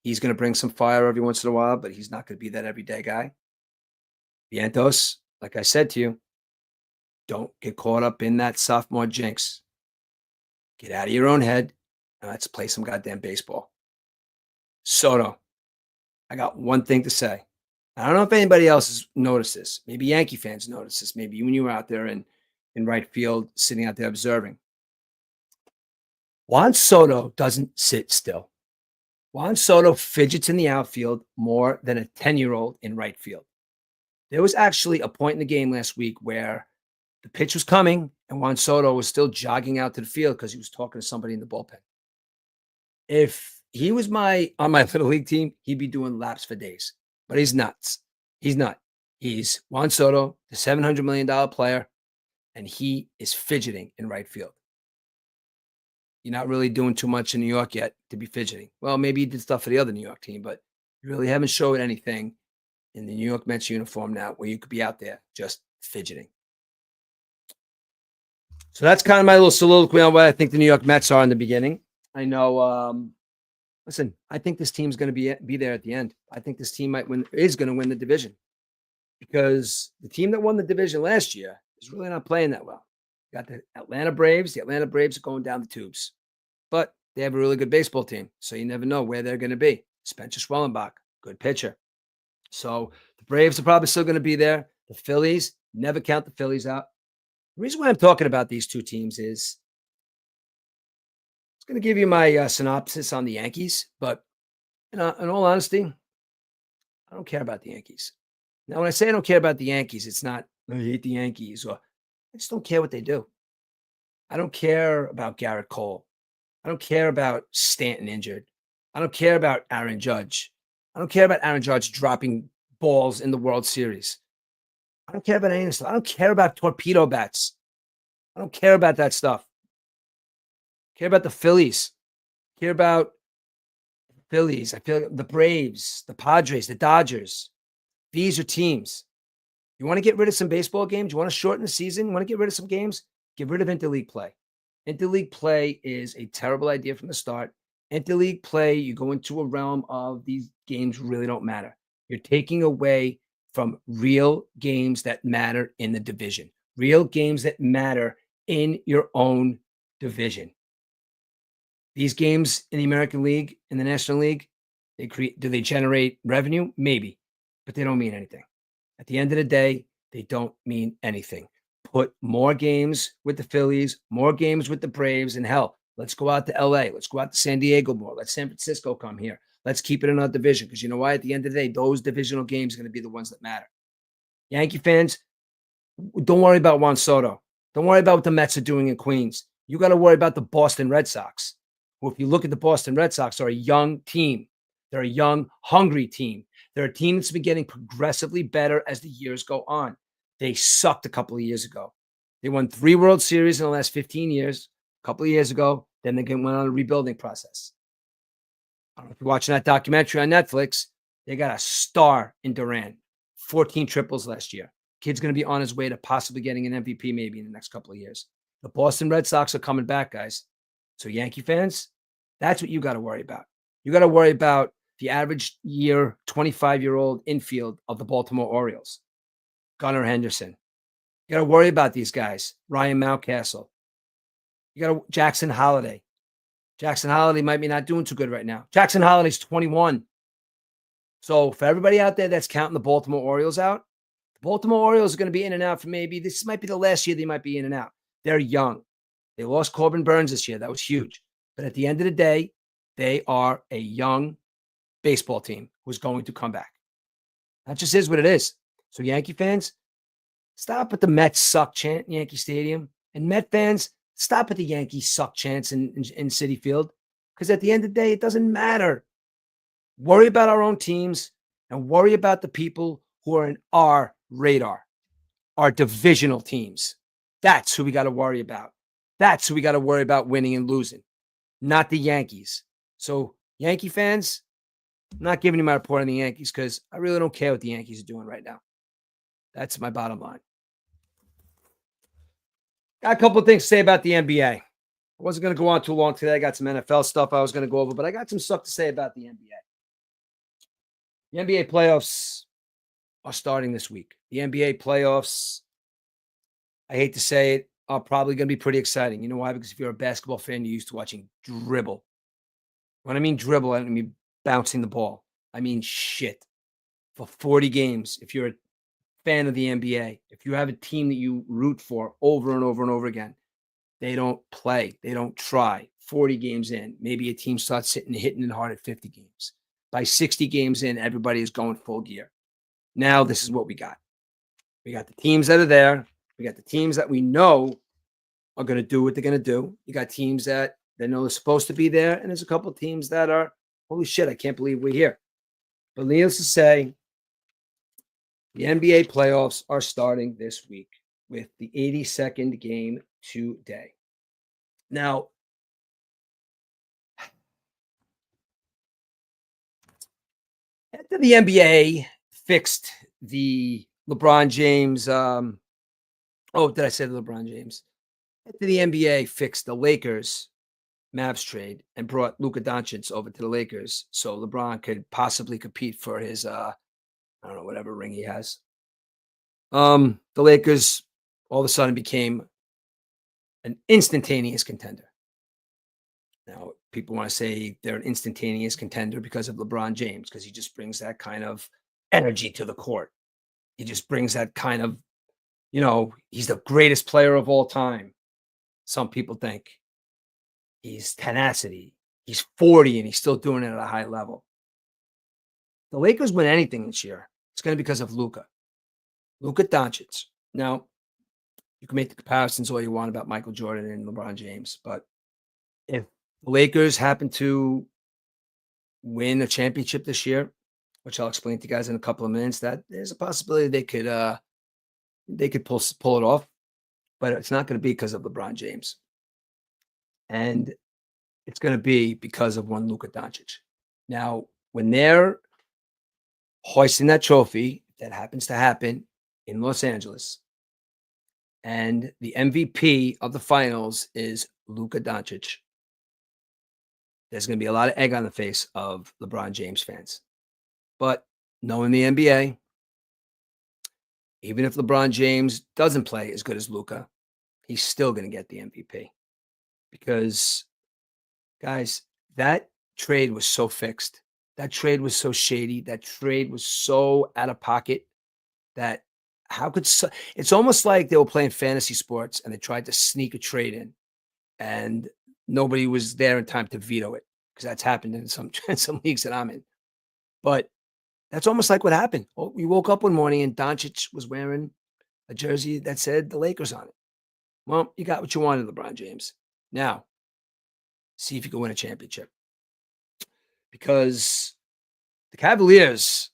He's going to bring some fire every once in a while, but he's not going to be that everyday guy. Vientos, like I said to you, don't get caught up in that sophomore jinx. Get out of your own head and let's play some goddamn baseball. Soto, I got one thing to say. I don't know if anybody else has noticed this. Maybe Yankee fans noticed this. Maybe when you were out there in right field, sitting out there observing. Juan Soto doesn't sit still. Juan Soto fidgets in the outfield more than a 10-year-old in right field. There was actually a point in the game last week where the pitch was coming and Juan Soto was still jogging out to the field because he was talking to somebody in the bullpen. If he was on my little league team, he'd be doing laps for days. But he's nuts. He's not. He's Juan Soto, the $700 million player, and he is fidgeting in right field. You're not really doing too much in New York yet to be fidgeting. Well, maybe you did stuff for the other New York team, but you really haven't showed anything in the New York Mets uniform now where you could be out there just fidgeting. So that's kind of my little soliloquy on what I think the New York Mets are in the beginning. I know, listen, I think this team's going to be there at the end. I think this team is going to win the division because the team that won the division last year is really not playing that well. You got the Atlanta Braves. The Atlanta Braves are going down the tubes, but they have a really good baseball team. So you never know where they're going to be. Spencer Schwellenbach, good pitcher. So the Braves are probably still going to be there. The Phillies, never count the Phillies out. The reason why I'm talking about these two teams is I'm going to give you my synopsis on the Yankees, but in all honesty, I don't care about the Yankees. Now, when I say I don't care about the Yankees, it's not I hate the Yankees or I just don't care what they do. I don't care about Garrett Cole. I don't care about Stanton injured. I don't care about Aaron Judge. I don't care about Aaron Judge dropping balls in the World Series. I don't care about any of this stuff. I don't care about torpedo bats. I don't care about that stuff. I care about the Phillies. I care about the Phillies. I feel the Braves, the Padres, the Dodgers. These are teams. You want to get rid of some baseball games? You want to shorten the season? You want to get rid of some games? Get rid of interleague play Interleague play is a terrible idea from the start. Interleague play, you go into a realm of these games really don't matter. You're taking away from real games that matter in the division, real games that matter in your own division. These games in the American League, in the National League, do they generate revenue? Maybe, but they don't mean anything. At the end of the day, they don't mean anything. Put more games with the Phillies, more games with the Braves, and hell, let's go out to LA. Let's go out to San Diego more. Let San Francisco come here. Let's keep it in our division. Because you know why? At the end of the day, those divisional games are going to be the ones that matter. Yankee fans, don't worry about Juan Soto. Don't worry about what the Mets are doing in Queens. You got to worry about the Boston Red Sox, who, if you look at the Boston Red Sox, are a young team. They're a young, hungry team. They're a team that's been getting progressively better as the years go on. They sucked a couple of years ago. They won 3 World Series in the last 15 years, a couple of years ago. Then they went on a rebuilding process. I don't know if you're watching that documentary on Netflix. They got a star in Durant, 14 triples last year. Kid's going to be on his way to possibly getting an MVP maybe in the next couple of years. The Boston Red Sox are coming back, guys. So Yankee fans, that's what you got to worry about. You got to worry about the average year 25-year-old infield of the Baltimore Orioles, Gunnar Henderson. You got to worry about these guys, Ryan Mountcastle. You got Jackson Holiday. Jackson Holiday might be not doing too good right now. Jackson Holiday's 21. So for everybody out there that's counting the Baltimore Orioles out, the Baltimore Orioles are going to be in and out for maybe this might be the last year they might be in and out. They're young. They lost Corbin Burns this year. That was huge. But at the end of the day, they are a young baseball team who's going to come back. That just is what it is. So Yankee fans, stop at the Mets suck chant in Yankee Stadium. And Met fans, stop at the Yankees suck chants in Citi Field. Because at the end of the day, it doesn't matter. Worry about our own teams and worry about the people who are in our radar, our divisional teams. That's who we got to worry about. That's who we got to worry about winning and losing, not the Yankees. So Yankee fans, I'm not giving you my report on the Yankees because I really don't care what the Yankees are doing right now. That's my bottom line. Got a couple of things to say about the NBA. I wasn't going to go on too long today. I got some NFL stuff I was going to go over, but I got some stuff to say about the NBA. The NBA playoffs are starting this week. The NBA playoffs, I hate to say it, are probably going to be pretty exciting. You know why? Because if you're a basketball fan, you're used to watching dribble. When I mean dribble, I don't mean bouncing the ball. I mean shit. For 40 games, if you're a fan of the NBA, if you have a team that you root for over and over and over again, they don't play. They don't try. 40 games in, maybe a team starts hitting it hard at 50 games. By 60 games in, everybody is going full gear. Now, this is what we got. We got the teams that are there. We got the teams that we know are going to do what they're going to do. You got teams that they know they're supposed to be there. And there's a couple of teams that are, holy shit, I can't believe we're here. But needless to say, the NBA playoffs are starting this week with the 82nd game today. Now, after the NBA fixed the LeBron James, did I say the LeBron James? After the NBA fixed the Lakers Mavs trade and brought Luka Doncic over to the Lakers so LeBron could possibly compete for his, I don't know, whatever ring he has. The Lakers all of a sudden became an instantaneous contender. Now, people want to say they're an instantaneous contender because of LeBron James, because he just brings that kind of energy to the court. He just brings that kind of, he's the greatest player of all time. Some people think he's tenacity. He's 40 and he's still doing it at a high level. The Lakers win anything this year, it's going to be because of Luka Doncic. Now, you can make the comparisons all you want about Michael Jordan and LeBron James, but if the Lakers happen to win a championship this year, which I'll explain to you guys in a couple of minutes, that there's a possibility they could pull it off, but it's not going to be because of LeBron James. And it's going to be because of one Luka Doncic. Now, when they're hoisting that trophy, that happens to happen in Los Angeles, And the MVP of the finals is Luka Doncic. There's going to be a lot of egg on the face of LeBron James fans. But knowing the NBA, even if LeBron James doesn't play as good as Luka, he's still going to get the MVP because, guys, that trade was so fixed. That trade was so shady. That trade was so out of pocket that how could it's almost like they were playing fantasy sports and they tried to sneak a trade in and nobody was there in time to veto it because that's happened in some in some leagues that I'm in. But that's almost like what happened. Well, we woke up one morning and Doncic was wearing a jersey that said the Lakers on it. Well, you got what you wanted, LeBron James. Now, see if you can win a championship. Because the Cavaliers,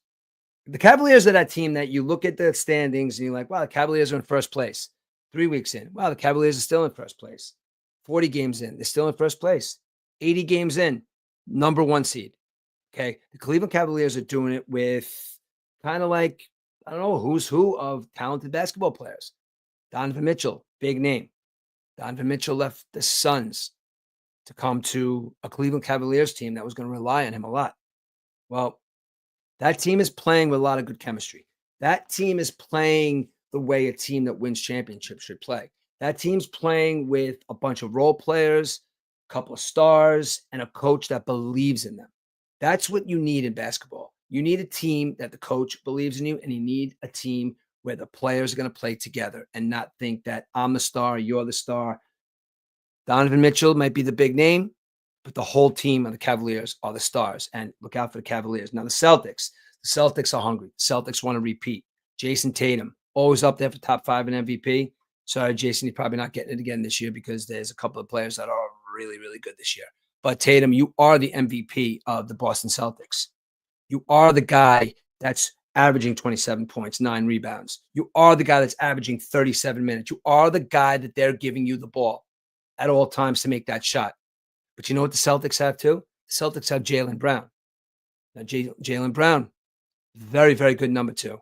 the Cavaliers are that team that you look at the standings and you're like, wow, the Cavaliers are in first place. 3 weeks in, wow, the Cavaliers are still in first place. 40 games in, they're still in first place. 80 games in, number one seed. Okay. The Cleveland Cavaliers are doing it with kind of like, I don't know, who's who of talented basketball players. Donovan Mitchell, big name. Donovan Mitchell left the Suns to come to a Cleveland Cavaliers team that was going to rely on him a lot. Well, that team is playing with a lot of good chemistry. That team is playing the way a team that wins championships should play. That team's playing with a bunch of role players, a couple of stars, and a coach that believes in them. That's what you need in basketball. You need a team that the coach believes in you, and you need a team where the players are going to play together and not think that I'm the star, you're the star. Donovan Mitchell might be the big name, but the whole team of the Cavaliers are the stars. And look out for the Cavaliers. Now, the Celtics are hungry. The Celtics want to repeat. Jason Tatum, always up there for top 5 in MVP. Sorry, Jason, you're probably not getting it again this year because there's a couple of players that are really, really good this year. But Tatum, you are the MVP of the Boston Celtics. You are the guy that's averaging 27 points, 9 rebounds. You are the guy that's averaging 37 minutes. You are the guy that they're giving you the ball at all times to make that shot. But you know what the Celtics have too? The Celtics have Jaylen Brown. Now, Jaylen Brown, very, very good number 2.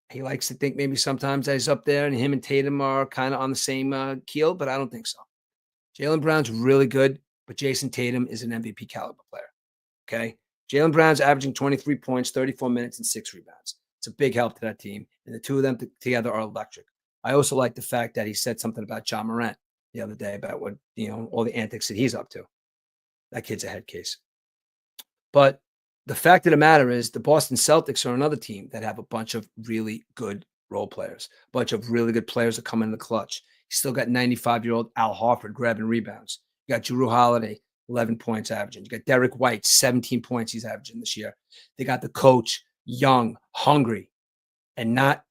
He likes to think maybe sometimes that he's up there and him and Tatum are kind of on the same keel, but I don't think so. Jaylen Brown's really good, but Jason Tatum is an MVP caliber player. Okay. Jaylen Brown's averaging 23 points, 34 minutes, and 6 rebounds. It's a big help to that team. And the two of them together are electric. I also like the fact that he said something about John Morant the other day about what, all the antics that he's up to. That kid's a head case. But the fact of the matter is the Boston Celtics are another team that have a bunch of really good role players, a bunch of really good players that come in the clutch. You still got 95-year-old Al Horford grabbing rebounds. You got Jrue Holiday, 11 points averaging. You got Derek White, 17 points he's averaging this year. They got the coach, young, hungry, and not,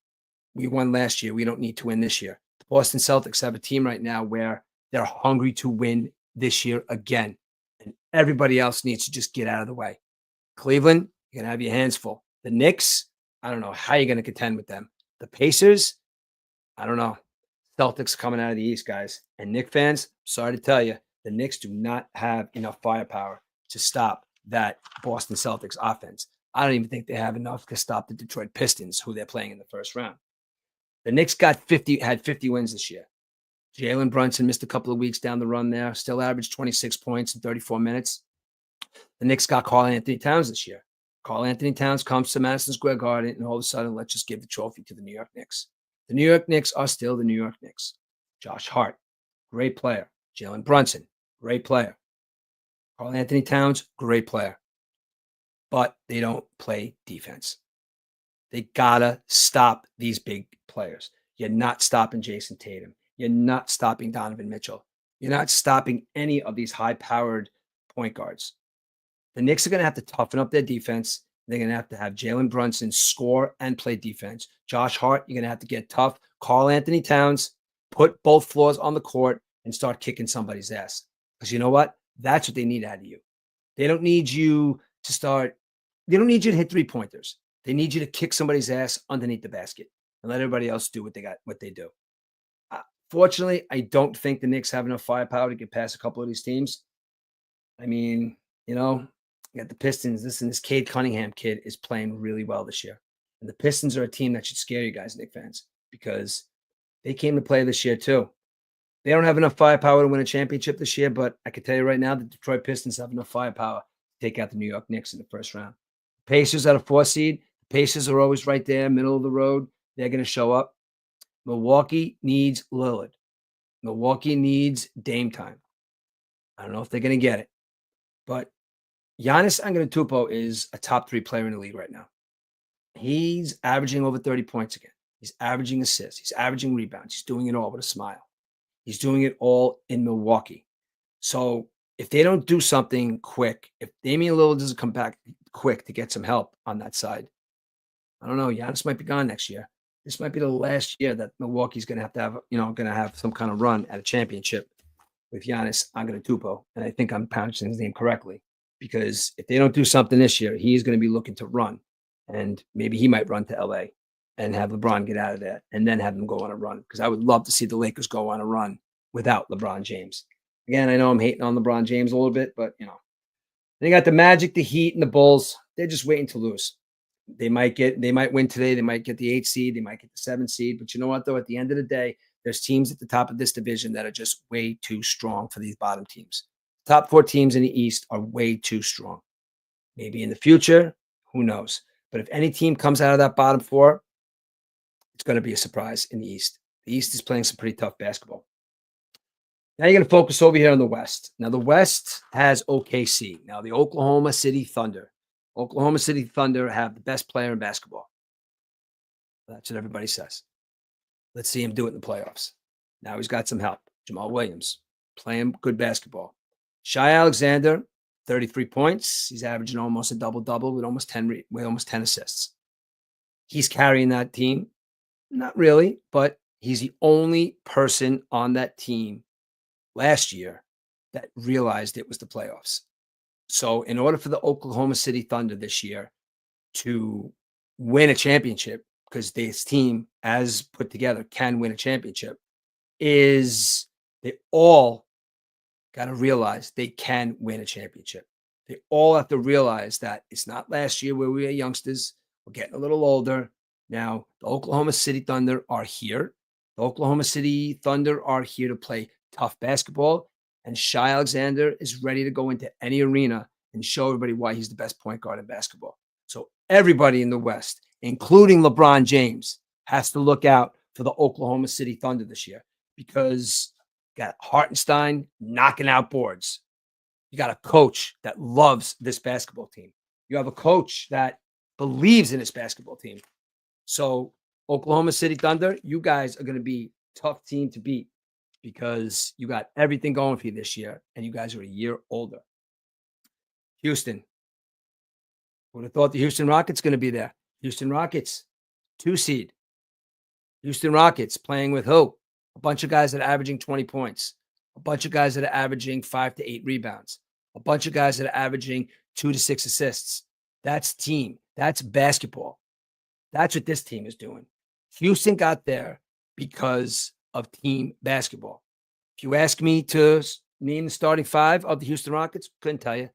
we won last year. We don't need to win this year. The Boston Celtics have a team right now where they're hungry to win this year again. And everybody else needs to just get out of the way. Cleveland, you're going to have your hands full. The Knicks, I don't know how you're going to contend with them. The Pacers, I don't know. Celtics coming out of the East, guys. And Knicks fans, sorry to tell you, the Knicks do not have enough firepower to stop that Boston Celtics offense. I don't even think they have enough to stop the Detroit Pistons, who they're playing in the first round. The Knicks had 50 wins this year. Jalen Brunson missed a couple of weeks down the run there, still averaged 26 points in 34 minutes. The Knicks got Karl Anthony Towns this year. Karl Anthony Towns comes to Madison Square Garden, and all of a sudden, let's just give the trophy to the New York Knicks. The New York Knicks are still the New York Knicks. Josh Hart, great player. Jalen Brunson, great player. Karl Anthony Towns, great player. But they don't play defense. They gotta stop these big players. You're not stopping Jason Tatum. You're not stopping Donovan Mitchell. You're not stopping any of these high-powered point guards. The Knicks are going to have to toughen up their defense. They're going to have Jalen Brunson score and play defense. Josh Hart, you're going to have to get tough. Karl Anthony Towns, put both floors on the court and start kicking somebody's ass. Because you know what? That's what they need out of you. They don't need you to hit 3-pointers. They need you to kick somebody's ass underneath the basket and let everybody else do what they do. Fortunately, I don't think the Knicks have enough firepower to get past a couple of these teams. I mean, you got the Pistons. This Cade Cunningham kid is playing really well this year. And the Pistons are a team that should scare you guys, Knicks fans, because They came to play this year too. They don't have enough firepower to win a championship this year, but I can tell you right now, the Detroit Pistons have enough firepower to take out the New York Knicks in the first round. Pacers at a 4 seed. Pacers are always right there, middle of the road. They're going to show up. Milwaukee needs Lillard. Milwaukee needs Dame time. I don't know if they're going to get it, but Giannis Antetokounmpo is a top 3 player in the league right now. He's averaging over 30 points again. He's averaging assists. He's averaging rebounds. He's doing it all with a smile. He's doing it all in Milwaukee. So if they don't do something quick, if Damian Lillard doesn't come back quick to get some help on that side, I don't know. Giannis might be gone next year. This might be the last year that Milwaukee's going to have, going to have some kind of run at a championship with Giannis Antetokounmpo. And I think I'm pronouncing his name correctly, because if they don't do something this year, he's going to be looking to run, and maybe he might run to LA and have LeBron get out of there and then have them go on a run, because I would love to see the Lakers go on a run without LeBron James. Again, I know I'm hating on LeBron James a little bit, but they got the Magic, the Heat, and the Bulls. They're just waiting to lose. They might win today. They might get the 8 seed. They might get the 7 seed. But you know what, though? At the end of the day, there's teams at the top of this division that are just way too strong for these bottom teams. Top 4 teams in the East are way too strong. Maybe in the future, who knows? But if any team comes out of that bottom 4, it's going to be a surprise in the East. The East is playing some pretty tough basketball. Now you're going to focus over here on the West. Now the West has OKC. Now the Oklahoma City Thunder. Oklahoma City Thunder have the best player in basketball. That's what everybody says. Let's see him do it in the playoffs. Now he's got some help. Jamal Williams playing good basketball. Shai Alexander, 33 points. He's averaging almost a double-double with almost 10 assists. He's carrying that team. Not really, but he's the only person on that team last year that realized it was the playoffs. So in order for the Oklahoma City Thunder this year to win a championship, because this team, as put together, can win a championship, is they all got to realize they can win a championship. They all have to realize that it's not last year where we were youngsters. We're getting a little older. Now, the Oklahoma City Thunder are here. The Oklahoma City Thunder are here to play tough basketball. And Shai Alexander is ready to go into any arena and show everybody why he's the best point guard in basketball. So everybody in the West, including LeBron James, has to look out for the Oklahoma City Thunder this year, because you got Hartenstein knocking out boards. You got a coach that loves this basketball team. You have a coach that believes in this basketball team. So Oklahoma City Thunder, you guys are going to be a tough team to beat, because you got everything going for you this year, and you guys are a year older. Houston. Would have thought the Houston Rockets going to be there. Houston Rockets, 2 seed. Houston Rockets playing with who? A bunch of guys that are averaging 20 points. A bunch of guys that are averaging 5 to 8 rebounds. A bunch of guys that are averaging 2 to 6 assists. That's team. That's basketball. That's what this team is doing. Houston got there because of team basketball. If you ask me to name the starting 5 of the Houston Rockets, couldn't tell you.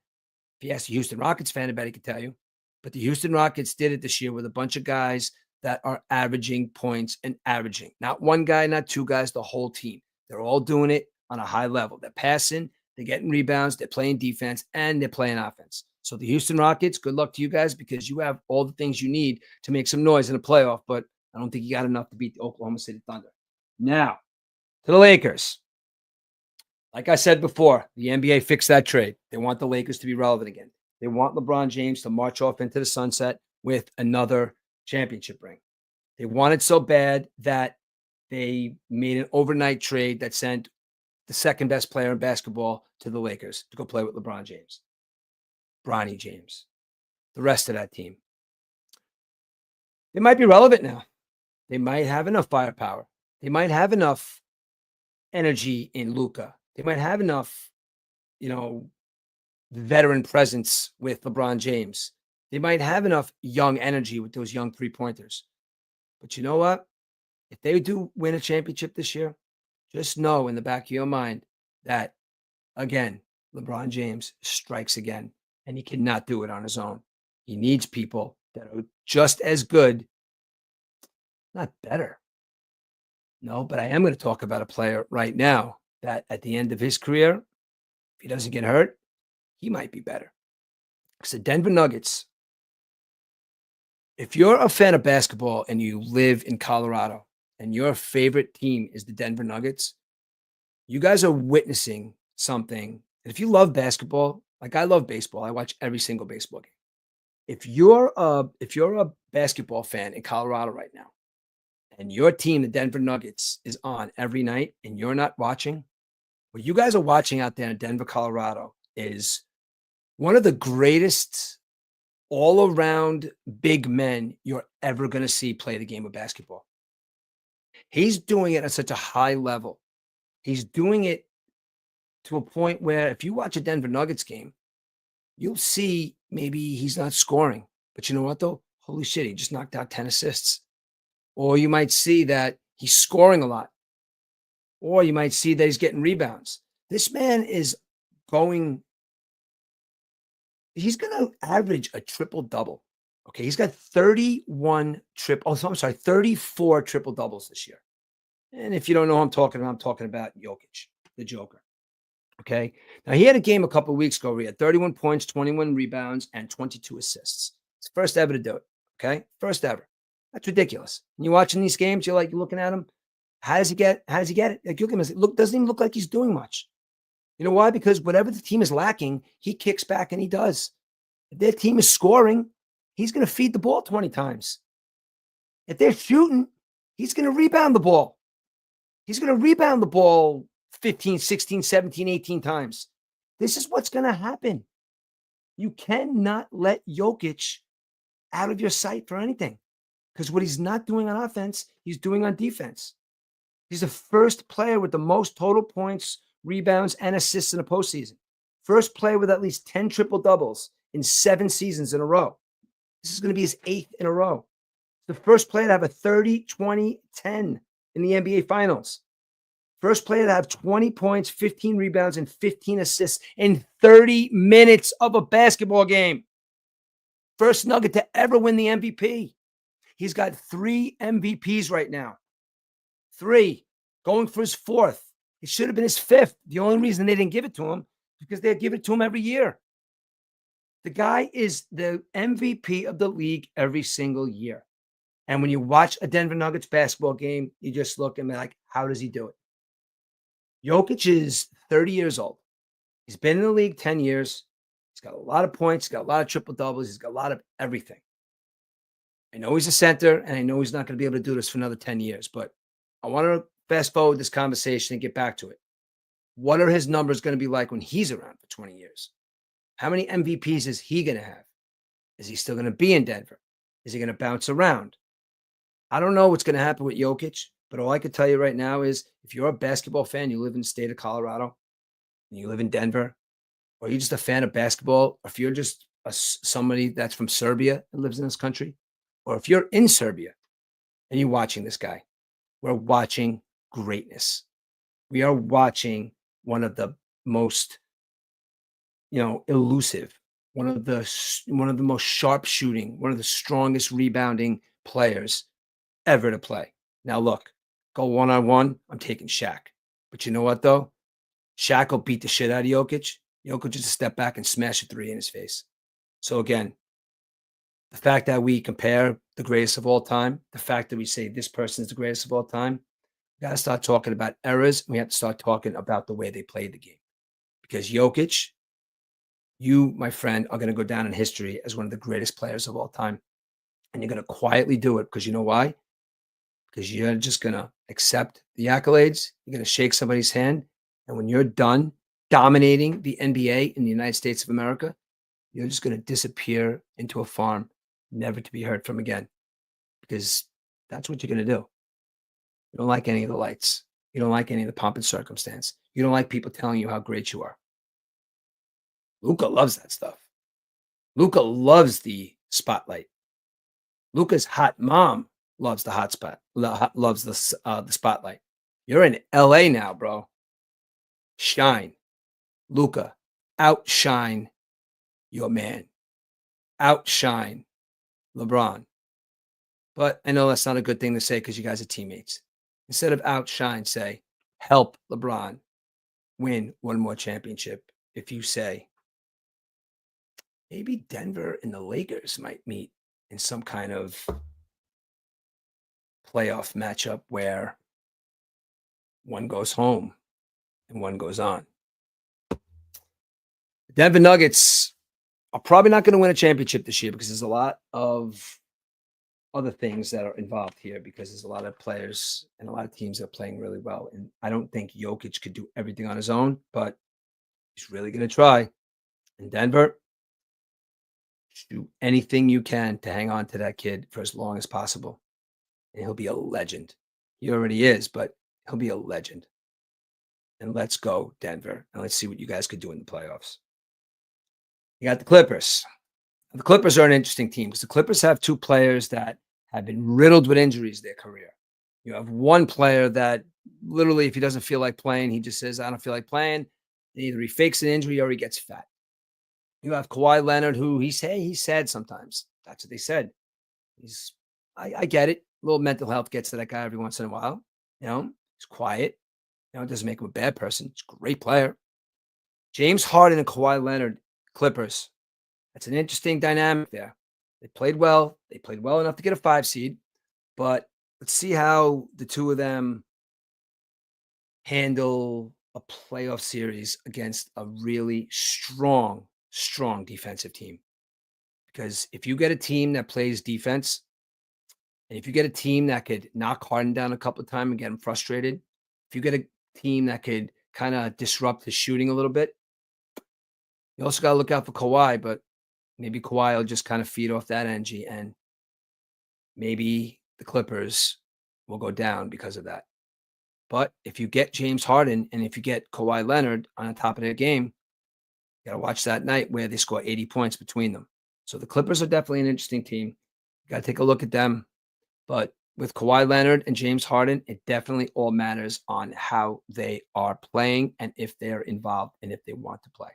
If you ask a Houston Rockets fan, I bet he could tell you. But the Houston Rockets did it this year with a bunch of guys that are averaging points and averaging. Not one guy, not 2 guys, the whole team. They're all doing it on a high level. They're passing, they're getting rebounds, they're playing defense, and they're playing offense. So the Houston Rockets, good luck to you guys, because you have all the things you need to make some noise in a playoff, but I don't think you got enough to beat the Oklahoma City Thunder. Now, to the Lakers. Like I said before, the NBA fixed that trade. They want the Lakers to be relevant again. They want LeBron James to march off into the sunset with another championship ring. They want it so bad that they made an overnight trade that sent the second best player in basketball to the Lakers to go play with LeBron James, Bronny James, the rest of that team. They might be relevant now. They might have enough firepower. They might have enough energy in Luka. They might have enough, veteran presence with LeBron James. They might have enough young energy with those young 3-pointers. But you know what? If they do win a championship this year, just know in the back of your mind that, again, LeBron James strikes again, and he cannot do it on his own. He needs people that are just as good, not better, No, but I am going to talk about a player right now that at the end of his career, if he doesn't get hurt, he might be better. Because the Denver Nuggets, if you're a fan of basketball and you live in Colorado and your favorite team is the Denver Nuggets, you guys are witnessing something. And if you love basketball, like I love baseball, I watch every single baseball game. If you're a basketball fan in Colorado right now, and your team, the Denver Nuggets, is on every night and you're not watching, what you guys are watching out there in Denver, Colorado is one of the greatest all around big men you're ever going to see play the game of basketball. He's doing it at such a high level. He's doing it to a point where if you watch a Denver Nuggets game, you'll see maybe he's not scoring. But you know what, though? Holy shit, he just knocked out 10 assists. Or you might see that he's scoring a lot. Or you might see that he's getting rebounds. This man is going, he's going to average a triple double. Okay. He's got 34 triple doubles this year. And if you don't know who I'm talking about Jokic, the Joker. Okay. Now he had a game a couple of weeks ago where he had 31 points, 21 rebounds, and 22 assists. It's the first ever to do it. Okay. First ever. That's ridiculous. And you're watching these games, you're looking at him. How does he get it? Like, look at him. Doesn't even look like he's doing much. You know why? Because whatever the team is lacking, he kicks back and he does. If their team is scoring, he's going to feed the ball 20 times. If they're shooting, he's going to rebound the ball. He's going to rebound the ball 15, 16, 17, 18 times. This is what's going to happen. You cannot let Jokic out of your sight for anything. Because what he's not doing on offense, he's doing on defense. He's the first player with the most total points, rebounds, and assists in a postseason. First player with at least 10 triple doubles in 7 seasons in a row. This is going to be his 8th in a row. The first player to have a 30, 20, 10 in the NBA Finals. First player to have 20 points, 15 rebounds, and 15 assists in 30 minutes of a basketball game. First Nugget to ever win the MVP. He's got 3 MVPs right now. 3, going for his 4th. It should have been his 5th. The only reason they didn't give it to him is because they give it to him every year. The guy is the MVP of the league every single year. And when you watch a Denver Nuggets basketball game, you just look and be like, how does he do it? Jokic is 30 years old. He's been in the league 10 years. He's got a lot of points. He's got a lot of triple doubles. He's got a lot of everything. I know he's a center, and I know he's not going to be able to do this for another 10 years, but I want to fast forward this conversation and get back to it. What are his numbers going to be like when he's around for 20 years? How many MVPs is he going to have? Is he still going to be in Denver? Is he going to bounce around? I don't know what's going to happen with Jokic, but all I can tell you right now is if you're a basketball fan, you live in the state of Colorado, and you live in Denver, or you're just a fan of basketball, or if you're just somebody that's from Serbia and lives in this country, or if you're in Serbia and you're watching this guy, we're watching greatness. We are watching one of the most, elusive, one of the most sharp shooting, one of the strongest rebounding players ever to play. Now look, go one-on-one, I'm taking Shaq. But you know what though? Shaq will beat the shit out of Jokic. Jokic just step back and smash a 3 in his face. So again, the fact that we compare the greatest of all time, the fact that we say this person is the greatest of all time, we got to start talking about eras. We have to start talking about the way they played the game. Because Jokic, you, my friend, are going to go down in history as one of the greatest players of all time. And you're going to quietly do it because you know why? Because you're just going to accept the accolades. You're going to shake somebody's hand. And when you're done dominating the NBA in the United States of America, you're just going to disappear into a farm, never to be heard from again. Because that's what you're going to do. You don't like any of the lights. You don't like any of the pomp and circumstance. You don't like people telling you how great you are. Luka loves that stuff. Luka loves the spotlight. Luka's hot mom loves the hot spot, loves the spotlight. You're in LA now, bro. Shine. Luka, outshine your man. Outshine LeBron. But I know that's not a good thing to say because you guys are teammates. Instead of outshine, say, help LeBron win one more championship. If you say, maybe Denver and the Lakers might meet in some kind of playoff matchup where one goes home and one goes on. The Denver Nuggets are probably not going to win a championship this year because there's a lot of other things that are involved here because there's a lot of players and a lot of teams that are playing really well. And I don't think Jokic could do everything on his own, but he's really going to try. In Denver, do anything you can to hang on to that kid for as long as possible. And he'll be a legend. He already is, but he'll be a legend. And let's go, Denver. And let's see what you guys could do in the playoffs. You got the Clippers. The Clippers are an interesting team because the Clippers have two players that have been riddled with injuries their career. You have one player that literally, if he doesn't feel like playing, he just says, I don't feel like playing. And either he fakes an injury or he gets fat. You have Kawhi Leonard, who he's sad sometimes. That's what they said. I get it. A little mental health gets to that guy every once in a while. He's quiet. It doesn't make him a bad person. He's a great player. James Harden and Kawhi Leonard, Clippers. That's an interesting dynamic there. They played well. They played well enough to get a 5 seed. But let's see how the two of them handle a playoff series against a really strong defensive team. Because if you get a team that plays defense, and if you get a team that could knock Harden down a couple of times and get him frustrated, if you get a team that could kind of disrupt his shooting a little bit, you also got to look out for Kawhi, but maybe Kawhi will just kind of feed off that energy, and maybe the Clippers will go down because of that. But if you get James Harden and if you get Kawhi Leonard on the top of their game, you got to watch that night where they score 80 points between them. So the Clippers are definitely an interesting team. You got to take a look at them. But with Kawhi Leonard and James Harden, it definitely all matters on how they are playing and if they're involved and if they want to play.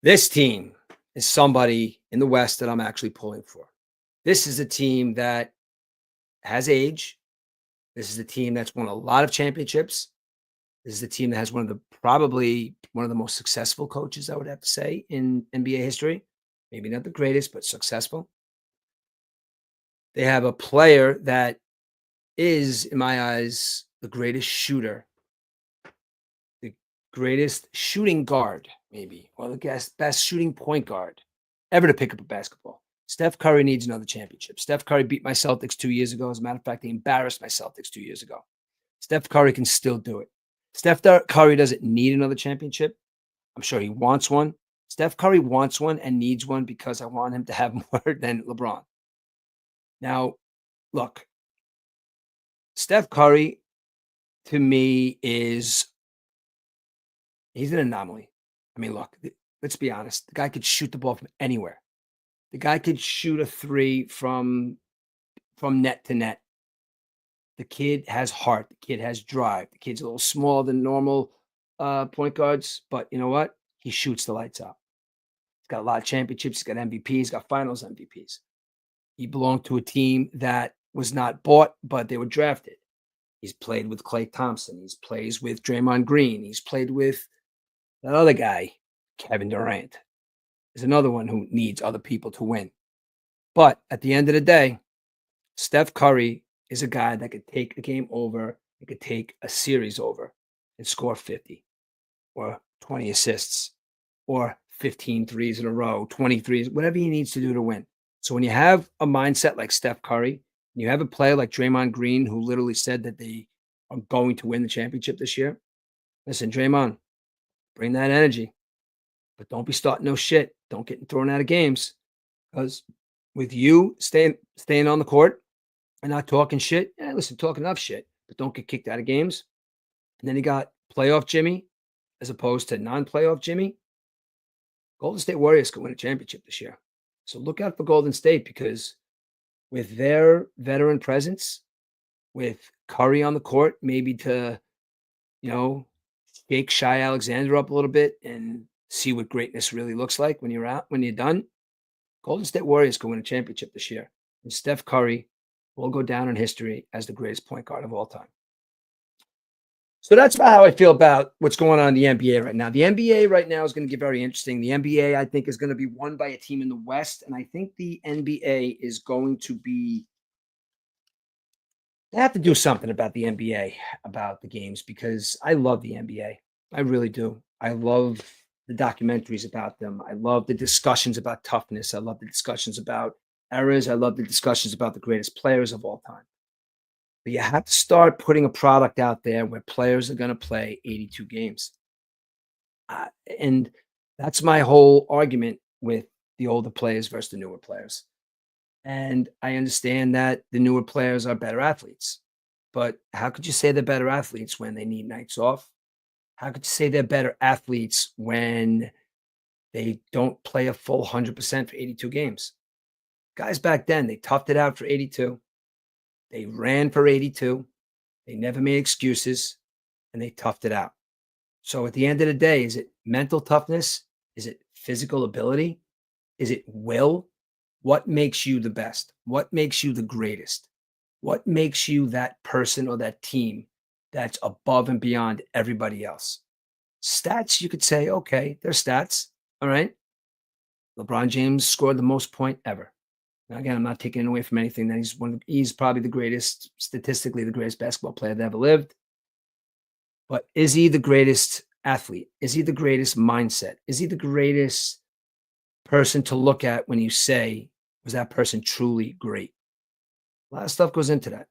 This team is somebody in the West that I'm actually pulling for. This is a team that has age. This is a team that's won a lot of championships. This is a team that has probably one of the most successful coaches, I would have to say, in NBA history. Maybe not the greatest, but successful. They have a player that is, in my eyes, the greatest shooter, the greatest shooting guard, maybe, or the best shooting point guard ever to pick up a basketball. Steph Curry needs another championship. Steph Curry beat my Celtics 2 years ago. As a matter of fact, they embarrassed my Celtics 2 years ago. Steph Curry can still do it. Steph Curry doesn't need another championship. I'm sure he wants one. Steph Curry wants one and needs one because I want him to have more than LeBron. Now, look, Steph Curry, to me, he's an anomaly. I mean, look, let's be honest. The guy could shoot the ball from anywhere. The guy could shoot a 3 from net to net. The kid has heart. The kid has drive. The kid's a little smaller than normal point guards, but you know what? He shoots the lights out. He's got a lot of championships. He's got MVPs. He's got finals MVPs. He belonged to a team that was not bought, but they were drafted. He's played with Klay Thompson. He's plays with Draymond Green. He's played with that other guy, Kevin Durant. There's another one who needs other people to win. But at the end of the day, Steph Curry is a guy that could take a game over, it could take a series over and score 50 or 20 assists or 15 threes in a row, 20 threes, whatever he needs to do to win. So when you have a mindset like Steph Curry, and you have a player like Draymond Green who literally said that they are going to win the championship this year, listen, Draymond, bring that energy, but don't be starting no shit. Don't get thrown out of games, because with you staying on the court and not talking shit, listen, talk enough shit, but don't get kicked out of games. And then you got playoff Jimmy as opposed to non-playoff Jimmy. Golden State Warriors could win a championship this year. So look out for Golden State, because with their veteran presence, with Curry on the court, maybe to, shake Shai Alexander up a little bit and see what greatness really looks like when you're done. Golden State Warriors can win a championship this year. And Steph Curry will go down in history as the greatest point guard of all time. So that's about how I feel about what's going on in the NBA right now. The NBA right now is going to get very interesting. The NBA, I think, is going to be won by a team in the West. And I think the NBA is going to be, they have to do something about the NBA, about the games, because I love the NBA. I really do. I love the documentaries about them. I love the discussions about toughness. I love the discussions about eras. I love the discussions about the greatest players of all time. But you have to start putting a product out there where players are going to play 82 games. Uh, and that's my whole argument with the older players versus the newer players. And I understand that the newer players are better athletes. But how could you say they're better athletes when they need nights off? How could you say they're better athletes when they don't play a full 100% for 82 games? Guys back then, they toughed it out for 82. They ran for 82. They never made excuses and they toughed it out. So at the end of the day, is it mental toughness? Is it physical ability? Is it will? What makes you the best? What makes you the greatest? What makes you that person or that team that's above and beyond everybody else? Stats, you could say, okay, they're stats. All right. LeBron James scored the most point ever. Now, again, I'm not taking away from anything that he's probably the greatest, statistically the greatest basketball player that ever lived. But is he the greatest athlete? Is he the greatest mindset? Is he the greatest person to look at when you say, was that person truly great? A lot of stuff goes into that.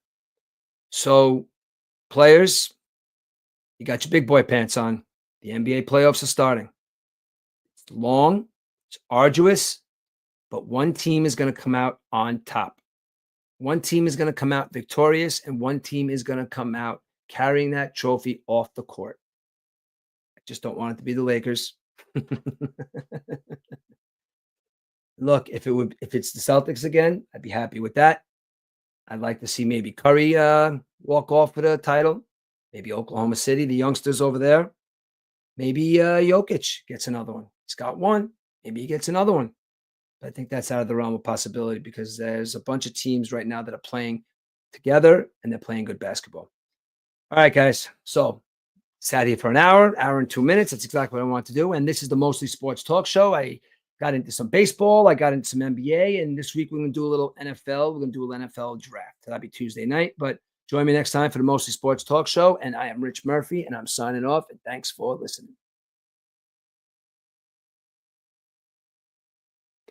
So, players, you got your big boy pants on. The NBA playoffs are starting. It's long, it's arduous, but one team is going to come out on top. One team is going to come out victorious, and one team is going to come out carrying that trophy off the court. I just don't want it to be the Lakers. Look, if it's the Celtics again, I'd be happy with that. I'd like to see maybe Curry walk off with a title. Maybe Oklahoma City, the youngsters over there. Maybe Jokic gets another one. He's got one. Maybe he gets another one. But I think that's out of the realm of possibility because there's a bunch of teams right now that are playing together and they're playing good basketball. All right, guys. So sat here for an hour and 2 minutes. That's exactly what I want to do. And this is the Mostly Sports Talk Show. I got into some baseball. I got into some NBA. And this week we're going to do a little NFL. We're going to do an NFL draft. That'll be Tuesday night. But join me next time for the Mostly Sports Talk Show. And I am Rich Murphy, and I'm signing off. And thanks for listening.